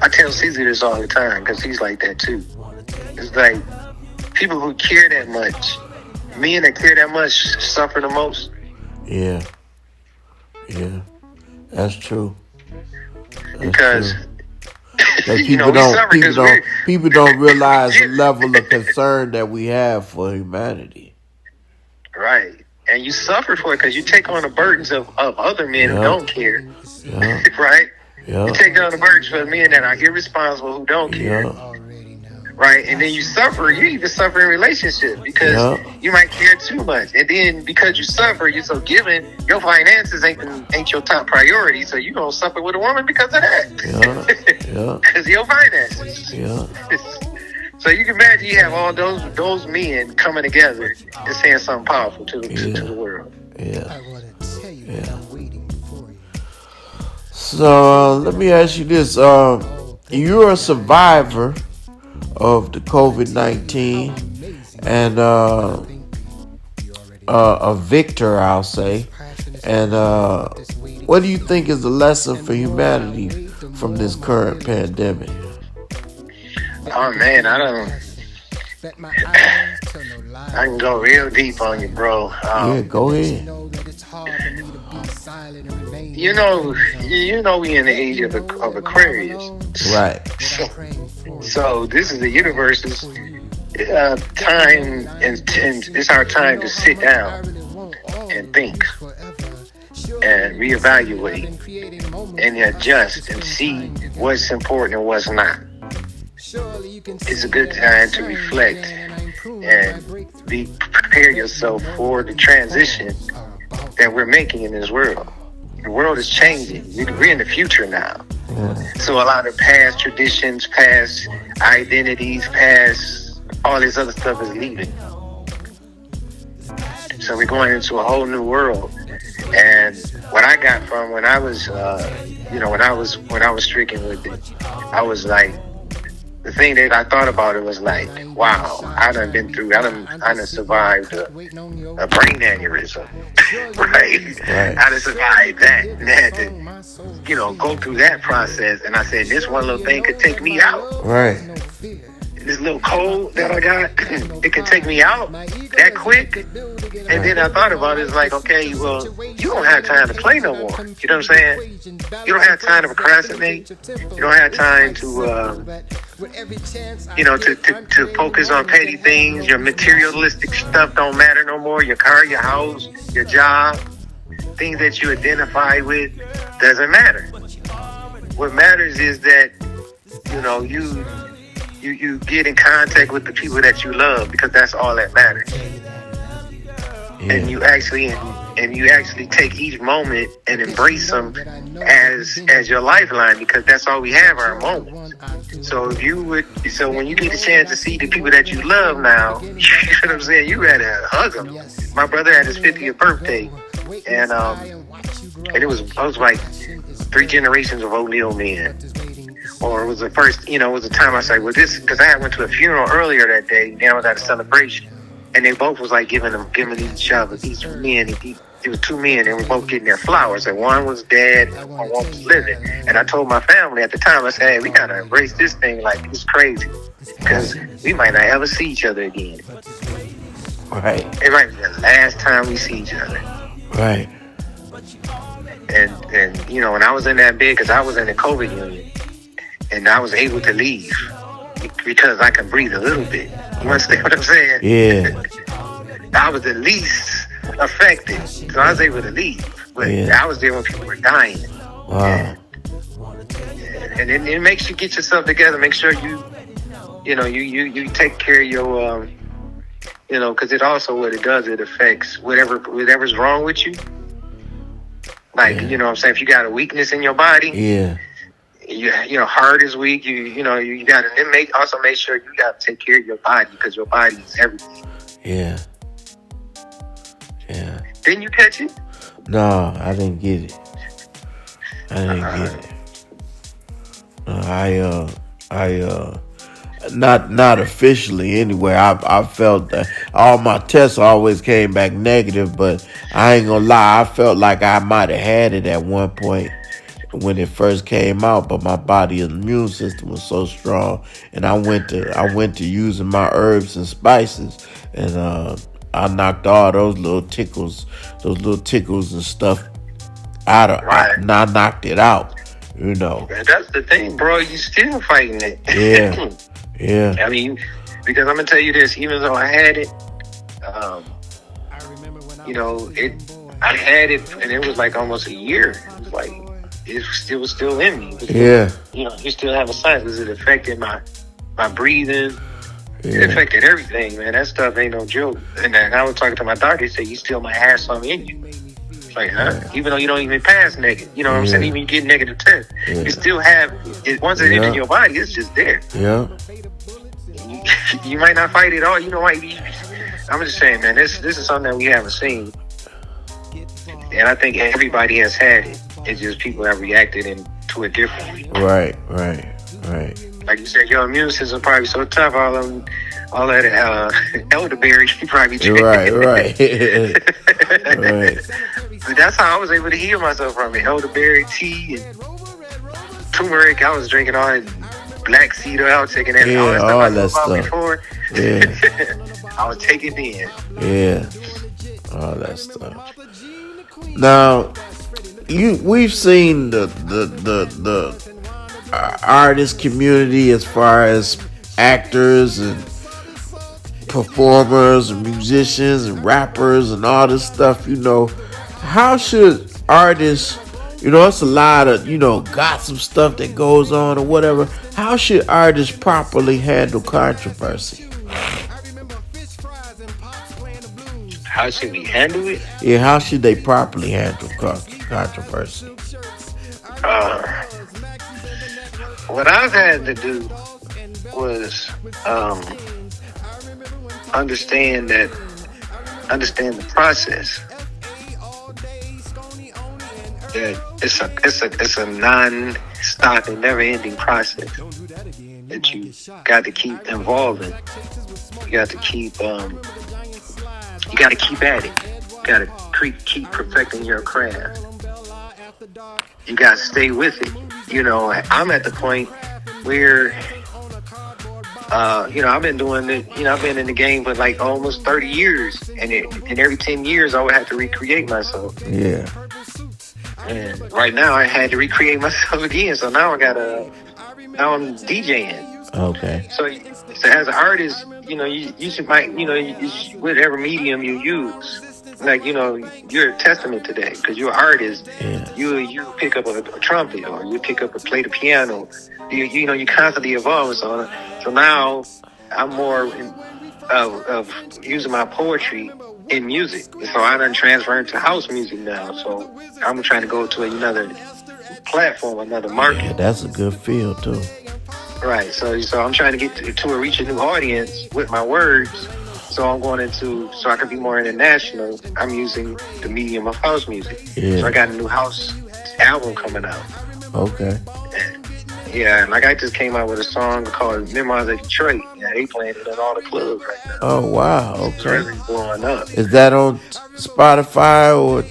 I tell Caesar this all the time because he's like that too. It's like people who care that much, men that care that much, suffer the most. Yeah, that's true. Because people don't realize the level of concern that we have for humanity. Right. And you suffer for it because you take on the burdens of other men who don't care. Yeah. Right? Yeah. You take on the burdens for men that are irresponsible who don't care. Yeah. Right? And then you even suffer in relationships because you might care too much. And then because you suffer, you're so given, your finances ain't your top priority. So you're going to suffer with a woman because of that. Yeah. Because of your finances. Yeah. So you can imagine you have all those men coming together and saying something powerful to the world. Yeah. So let me ask you this: you're a survivor of the COVID-19 and a victor, I'll say. And what do you think is the lesson for humanity from this current pandemic? Oh man, I can go real deep on you, bro. Yeah, go ahead. You know, we in the age of Aquarius, right? So this is the universe's time, and it's our time to sit down and think and reevaluate and adjust and see what's important and what's not. It's a good time to reflect and prepare yourself for the transition that we're making in this world. The world is changing. We're in the future now. So a lot of past traditions, past identities, past all this other stuff is leaving. So we're going into a whole new world. And what I got from when I was, when I was stricken with it, I was like, the thing that I thought about it was like, wow, I done survived a brain aneurysm, right? I done survived that and had to, go through that process. And I said, this one little thing could take me out. Right. This little cold that I got, it could take me out that quick. And then I thought about it, it's like, okay, well, you don't have time to play no more. You know what I'm saying? You don't have time to procrastinate. You don't have time to, to focus on petty things. Your materialistic stuff don't matter no more. Your car, your house, your job, things that you identify with doesn't matter. What matters is that, you get in contact with the people that you love, because that's all that matters. Yeah. And you actually take each moment and embrace them as your lifeline, because that's all we have, our moments. So when you get a chance to see the people that you love now, you know what I'm saying, you gotta hug them. My brother had his 50th birthday, and it was like 3 generations of O'Neill men. Or it was the first, it was the time I said, well, this, because I went to a funeral earlier that day, and I was at a celebration, and they both was like giving each men, it was 2 men, and we were both getting their flowers, and one was dead, and one was living. And I told my family at the time, I said, hey, we gotta embrace this thing like it's crazy, because we might not ever see each other again. Right. It might be the last time we see each other. Right. And when I was in that bed, because I was in the COVID unit, and I was able to leave because I can breathe a little bit. You understand what I'm saying? Yeah. I was the least affected, so I was able to leave. But Yeah. I was there when people were dying. Wow. And it makes you get yourself together. Make sure you take care of your, because it also, what it does, it affects whatever's wrong with you. Like, you know what I'm saying? If you got a weakness in your body, Yeah. your heart is weak. You got to also make sure you got to take care of your body, because your body is everything. Yeah. Yeah. Didn't you catch it? No, I didn't get it. I didn't get it. Not officially anyway. I felt that all my tests always came back negative, but I ain't gonna lie, I felt like I might have had it at one point when it first came out, but my body immune system was so strong, and I went to using my herbs and spices, and I knocked all those little tickles and stuff out of. Right. I knocked it out. You know. That's the thing, bro. You still fighting it. Yeah. Yeah. I mean, because I'm gonna tell you this. Even though I had it, I had it, and it was like almost a year. It was like it was still in me. Yeah. You still have a sign because it affected my breathing. Yeah. It affected everything, man. That stuff ain't no joke. And then I was talking to my doctor. He said, you still might have something in you. It's like, huh? Even though you don't even pass negative. You know what I'm saying? Even you get negative test. You still have it. Once it enters your body, it's just there. Yeah. You might not fight it all. You know why? I'm just saying, man, this is something that we haven't seen. And I think everybody has had it. It's just people have reacted to it differently. Right. Like you said, your immune system probably so tough. All that elderberry, you probably drank. Right. But that's how I was able to heal myself from it. Elderberry tea and turmeric. I was drinking all that black cedar. I was taking that. All that stuff I knew about before. Yeah. I was taking it in. Yeah. All that stuff. Now, we've seen the artist community as far as actors and performers and musicians and rappers and all this stuff. How should artists, it's a lot of gossip stuff that goes on or whatever. How should artists properly handle controversy? How should we handle it? Yeah, how should they properly handle controversy? What I've had to do was understand the process. That it's a non-stop and never-ending process that you got to keep involving. You got to keep at it. You got to keep perfecting your craft. You got to stay with it. I'm at the point where, I've been doing it. I've been in the game for like almost 30 years, and every 10 years I would have to recreate myself. Yeah. And right now I had to recreate myself again. So now now I'm DJing. Okay. So as an artist, you should whatever medium you use. Like, you're a testament to that because you're an artist. Yeah. You pick up a trumpet or you pick up play the piano. You constantly evolve. So now I'm more of using my poetry in music. So I done transferred to house music now. So I'm trying to go to another platform, another market. Yeah, that's a good field too. Right. So I'm trying to get to reach a new audience with my words. So I'm going so I can be more international. I'm using the medium of house music. Yeah. So I got a new house album coming out. Okay. Yeah, like I just came out with a song called Memoirs of Detroit. Yeah, they playing it in all the clubs right now. Oh, wow. Okay. It's really blowing up. Is that on Spotify or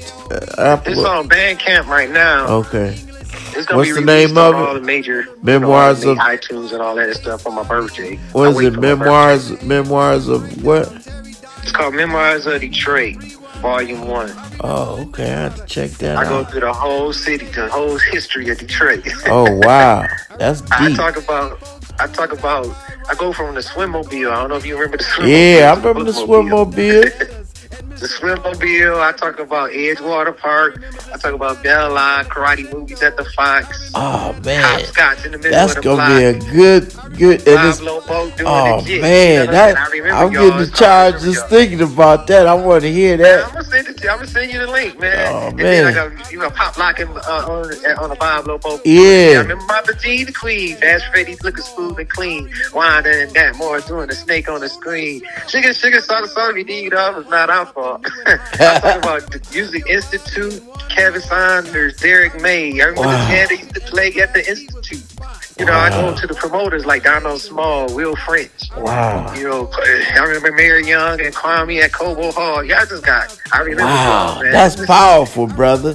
Apple? It's on Bandcamp right now. Okay. It's gonna What's be the name on of all it? the major Memoirs of iTunes and all that stuff for my birthday. What is it? Memoirs of what? It's called Memoirs of Detroit. Volume 1. Oh, okay. I have to check that I go out. through the whole city, the whole history of Detroit. Oh, wow. That's I deep. talk about, I go from the Swimmobile. I don't know if you remember the Yeah, Swimmobile I to the remember the Bookmobile. Swimmobile. The Swimmobile. I talk about Edgewater Park. I talk about Bell Line, karate movies at the Fox, Oh, man. hopscotch in the middle That's of the going to be block, a good, and it's, Pablo boat doing the oh, jig. You know man. what I'm saying? I That, remember I'm y'all. getting the It's hard to charge remember just y'all. thinking about that. I want to hear Man, that. I'm gonna send it to you. I'm gonna send you the link, man. Oh, And then I man. got pop locking on a Pablo boat. Yeah. I remember my petite queen, Fast Freddy's looking smooth and clean. Wanda and that more doing the snake on the screen. Sugar, saw the song you need off. It's not our fault. I'm talking about the Music Institute, Kevin Saunders, Derek May. I remember Wow. the jam they used to play at the Institute. You know, I go to the promoters like Donald Small, Will French. Wow. You know, I remember Mary Young and Kwame at Cobo Hall. Y'all just got, I remember Wow. y'all, man. That's powerful, brother.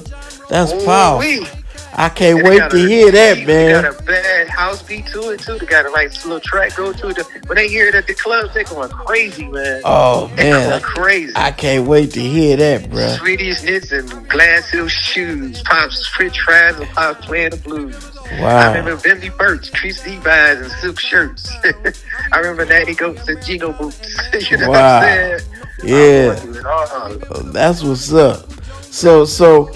That's powerful. I can't And wait to hear that, They man. got a bad house beat to it, too. They got a nice little track go to it. When they hear it at the club, they going crazy, man. Oh, They going man. crazy. I can't wait to hear that, bro. Sweetie's knits and glass heel shoes. Pops French fries and Pops playing the blues. Wow. I remember Bimby Birch, Creasy Levi's and silk shirts. I remember Natty Goats and Jingo boots. You know what I'm saying? Yeah. I'm going through it all. That's what's up. So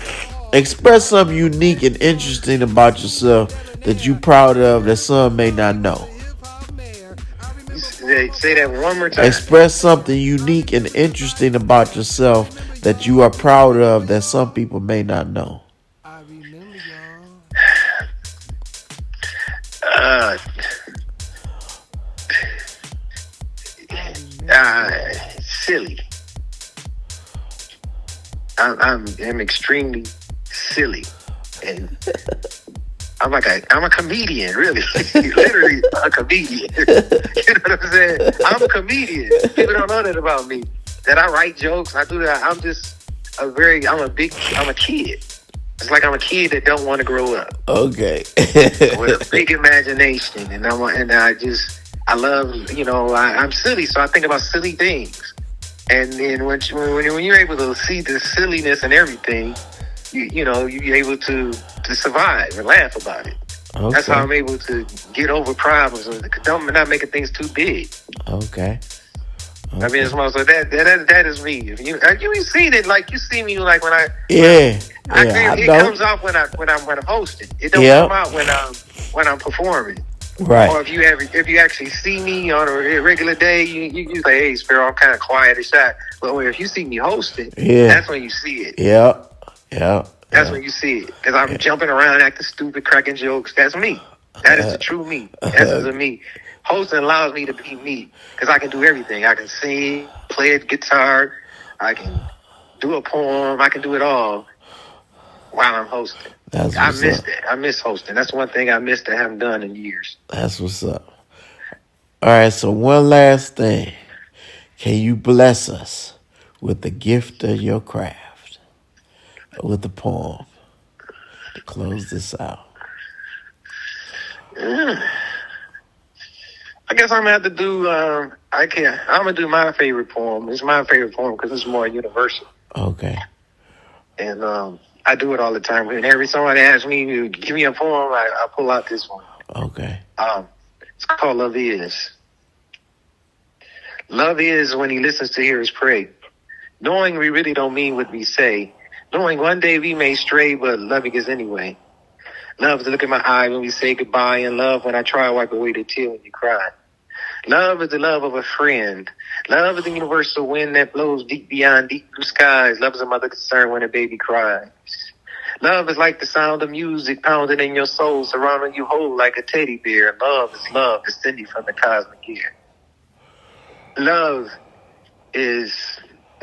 express something unique and interesting about yourself that you proud of that some may not know. Say that one more time. Express something unique and interesting about yourself that you are proud of that some people may not know. Silly. I'm extremely silly, and I'm a comedian, really. Literally a comedian. You know what I'm saying? I'm a comedian. People don't know that about me. That I write jokes. I do that. I'm a kid. It's like I'm a kid that don't want to grow up. Okay. With a big imagination, and I love, you know, I'm silly, so I think about silly things. And then when you're able to see the silliness and everything, you're able to survive and laugh about it. Okay. That's how I'm able to get over problems and not making things too big. Okay. I mean, it's more so that is me. If you seen it, like you see me, like when I it comes off when I'm hosting. It don't come out when I'm performing. Right. Or if you actually see me on a regular day, you say, "Hey, Sparrow, I'm kind of quiet and shy." But if you see me hosting, that's when you see it. Yeah. That's when you see it. Because I'm jumping around, acting stupid, cracking jokes. That's me. That is the true me. Essence of me. Hosting allows me to be me because I can do everything. I can sing, play a guitar, I can do a poem, I can do it all while I'm hosting. I miss that. I miss hosting. That's one thing I missed that I haven't done in years. That's what's up. All right, so one last thing. Can you bless us with the gift of your craft, with the poem to close this out? I guess I'm gonna have to do. I'm gonna do my favorite poem. It's my favorite poem because it's more universal. Okay. And I do it all the time. And every somebody asks me to give me a poem, I pull out this one. Okay. It's called "Love Is." Love is when he listens to hear us pray, knowing we really don't mean what we say, knowing one day we may stray, but loving is anyway. Love is to look in my eye when we say goodbye, and love when I try to wipe away the tear when you cry. Love is the love of a friend. Love is the universal wind that blows deep beyond deep blue skies. Love is a mother concerned when a baby cries. Love is like the sound of music pounding in your soul, surrounding you whole like a teddy bear. Love is love descending from the cosmic air. Love is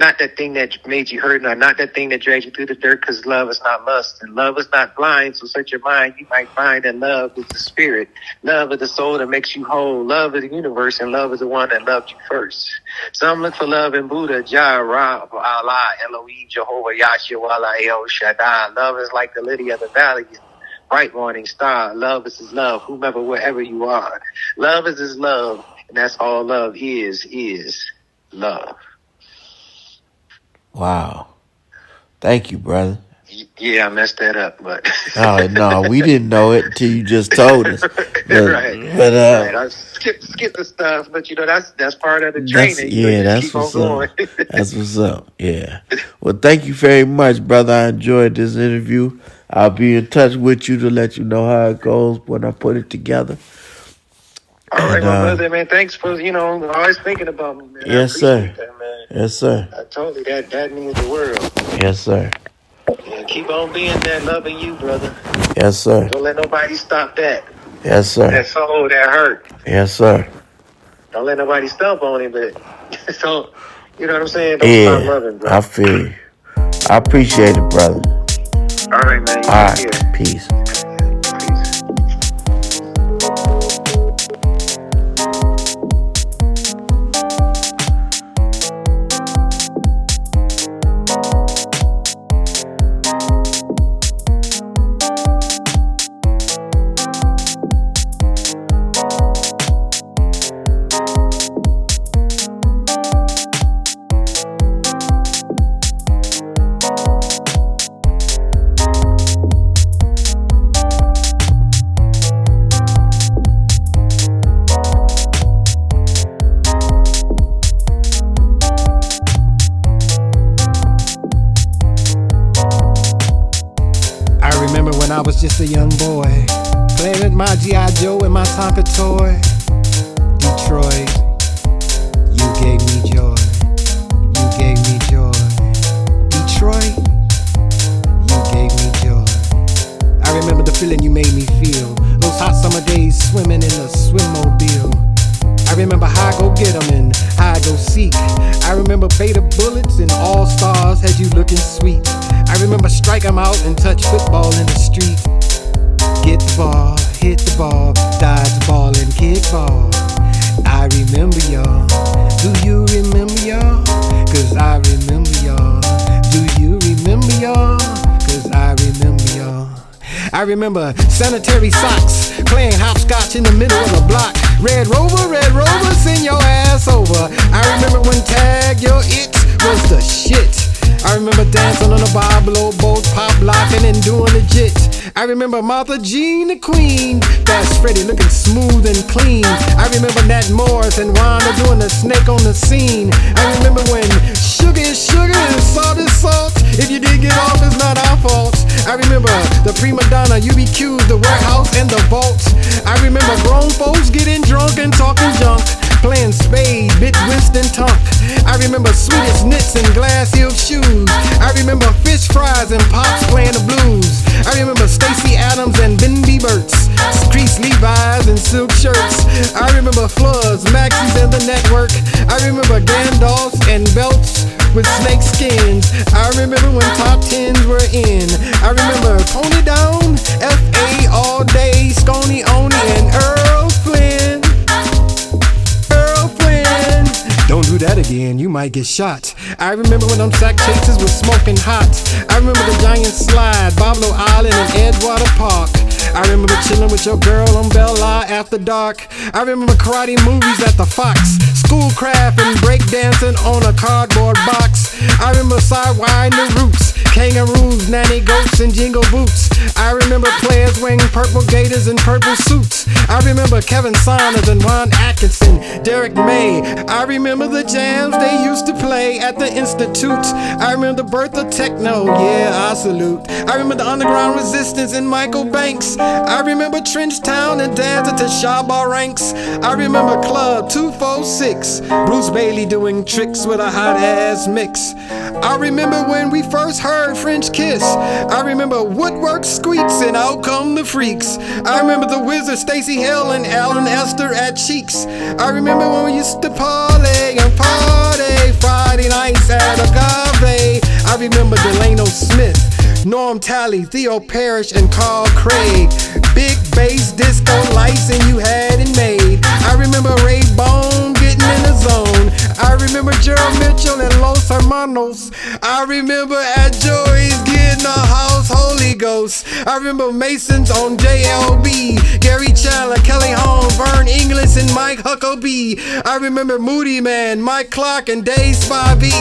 not that thing that made you hurt, not that thing that dragged you through the dirt, because love is not lust, and love is not blind. So search your mind, you might find that love is the spirit. Love is the soul that makes you whole. Love is the universe, and love is the one that loved you first. Some look for love in Buddha, Jah, Ra, Allah, Elohim, Jehovah, Yahshua, Allah, El Shaddai. Love is like the lily of the valley, bright morning star. Love is his love, whomever, wherever you are. Love is his love, and that's all love is love. Wow. Thank you, brother. Yeah, I messed that up, but Oh no, we didn't know it until you just told us. But right. I skip the stuff, but that's part of the training. Just that's keep on what's going. up. That's what's up. Yeah. Well, thank you very much, brother. I enjoyed this interview. I'll be in touch with you to let you know how it goes when I put it together. All right, my brother, man. Thanks for always thinking about me, man. Yes, I sir. appreciate that, man. Yes, sir. I told you that means the world. Yes, sir. And keep on being that loving you, brother. Yes, sir. Don't let nobody stop that. Yes, sir. That soul, that hurt. Yes, sir. Don't let nobody stump on it, but don't, you know what I'm saying? Don't stop loving, bro. I feel you. I appreciate it, brother. All right, man. All right. Peace. I was just a young boy, playing with my G.I. Joe and my Tonka toy. Detroit, you gave me joy. You gave me joy. Detroit, you gave me joy. I remember the feeling you made me feel. Those hot summer days swimming in the swimmobile. I remember how I go get 'em and how I go seek. I remember Beta Bullets and All Stars had you looking sweet. I remember strike 'em out and touch football in the street. Get the ball, hit the ball, dodge the ball and kick ball. I remember y'all. Do you remember y'all? 'Cause I remember y'all. Do you remember y'all? 'Cause I remember y'all. I remember sanitary socks, playing hopscotch in the middle of the block. Red Rover, send your ass over. I remember when Tag Your It was the shit. I remember dancing on a Boblo boat, pop locking and doing the jit. I remember Martha Jean the Queen, Fast Freddy looking smooth and clean. I remember Nat Morris and Wanda doing the snake on the scene. I remember when sugar is sugar and salt is salt. If you did get off, it's not our fault. I remember the prima donna, UBQ, the warehouse and the vault. I remember grown folks getting drunk and talking junk, playing spade, bit, whist, and tunk. I remember Swedish knits and glass-heeled shoes. I remember fish fries and pops playing the blues. I remember Stacey Adams and Ben Bieberts, creased Levi's and silk shirts. I remember Floods, Maxis, and the network. I remember Gandalfs and belts with snake skins. I remember when top 10s were in. I remember Pony Down, F.A. all day, Scony Oni, and Earl Flynn. Don't do that again, you might get shot. I remember when them sack chasers were smoking hot. I remember the giant slide, Boblo Island and Edgewater Park. I remember chilling with your girl on Bella after dark. I remember karate movies at the Fox, schoolcraft and breakdancing on a cardboard box. I remember sidewinding the roots, kangaroos, nanny goats, and jingle boots. I remember players wearing purple gaiters and purple suits. I remember Kevin Saunders and Ron Atkinson, Derek May. I remember the jams they used to play at the Institute. I remember the birth of techno, yeah, I salute. I remember the underground resistance and Michael Banks. I remember Trenchtown and dancing to Shabba Ranks. I remember Club 246, Bruce Bailey doing tricks with a hot ass mix. I remember when we first heard French Kiss. I remember Woodwork Squeaks and Out Come the Freaks. I remember the Wizard Stacey Hill and Alan Esther at Cheeks. I remember when we used to parlay and party Friday nights at Agave. I remember Delano Smith, Norm Talley, Theo Parrish, and Carl Craig. Big bass disco lights and you had it made. I remember Ray Bone getting in the zone. I remember Gerald Mitchell and Los Hermanos. I remember at Joey's getting a house holy Gallegos. I remember Masons on JLB, Gary Chandler, Kelly Holmes, Vern Inglis, and Mike Huckabee. I remember Moody Man, Mike Clark, and Dave Spivey.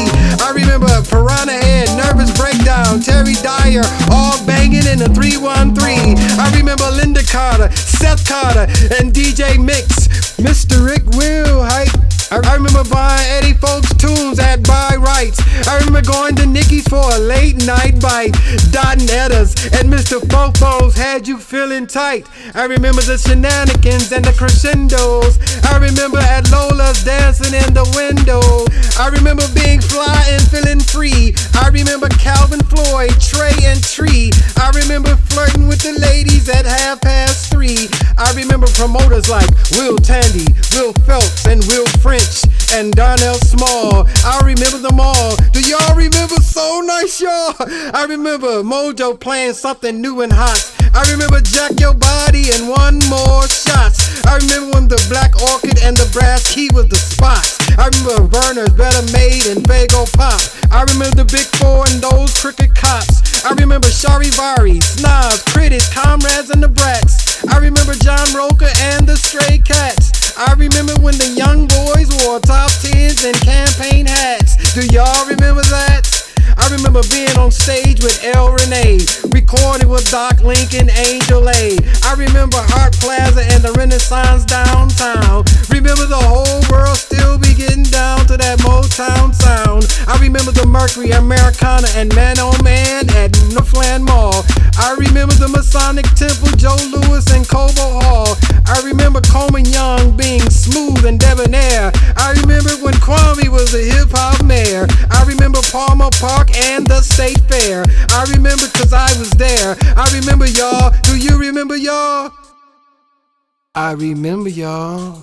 I remember Piranha Head, Nervous Breakdown, Terry Dyer, all banging in the 313. I remember Linda Carter, Seth Carter, and DJ Mix, Mr. Rick Will Hype. I remember buying Eddie Folks tunes at Buy Rights. I remember going to Nicky's for a late night bite. Dot and Eddas and Mr. Fofos had you feeling tight. I remember the shenanigans and the crescendos. I remember at Lola's dancing in the window. I remember being fly and feeling free. I remember Calvin Floyd, Trey and Tree. I remember flirting with the ladies at 3:30. I remember promoters like Will Tandy, Will Phelps, and Will French, and Darnell Small. I remember them all. Do y'all remember So Nice, y'all? I remember Mojo playing something new and hot. I remember Jack Your Body and One More Shots. I remember when the Black Orchid and the Brass Key was the spots. I remember Verner's Better Made and Fago Pop. I remember the Big Four and those Cricket Cops. I remember Charivari, Snobs, Critics, Comrades, and the Brats. I remember John Roker and the Stray Cats. I remember when the young boys wore top tens and campaign hats. Do y'all remember that? I remember being on stage with El Renee, recorded with Doc Lincoln, Angel A. I remember Hart Plaza and the Renaissance downtown. Remember the whole world still be getting down to that Motown sound. I remember the Mercury, Americana, and Man on Man at Northland Mall. I remember the Masonic Temple, Joe Louis, and Cobo Hall. I remember Coleman Young being smooth and debonair. I remember when Kwame was the hip-hop mayor. I remember Palmer Park and the State Fair. I remember 'cause I was there. I remember y'all. Do you remember y'all? I remember y'all.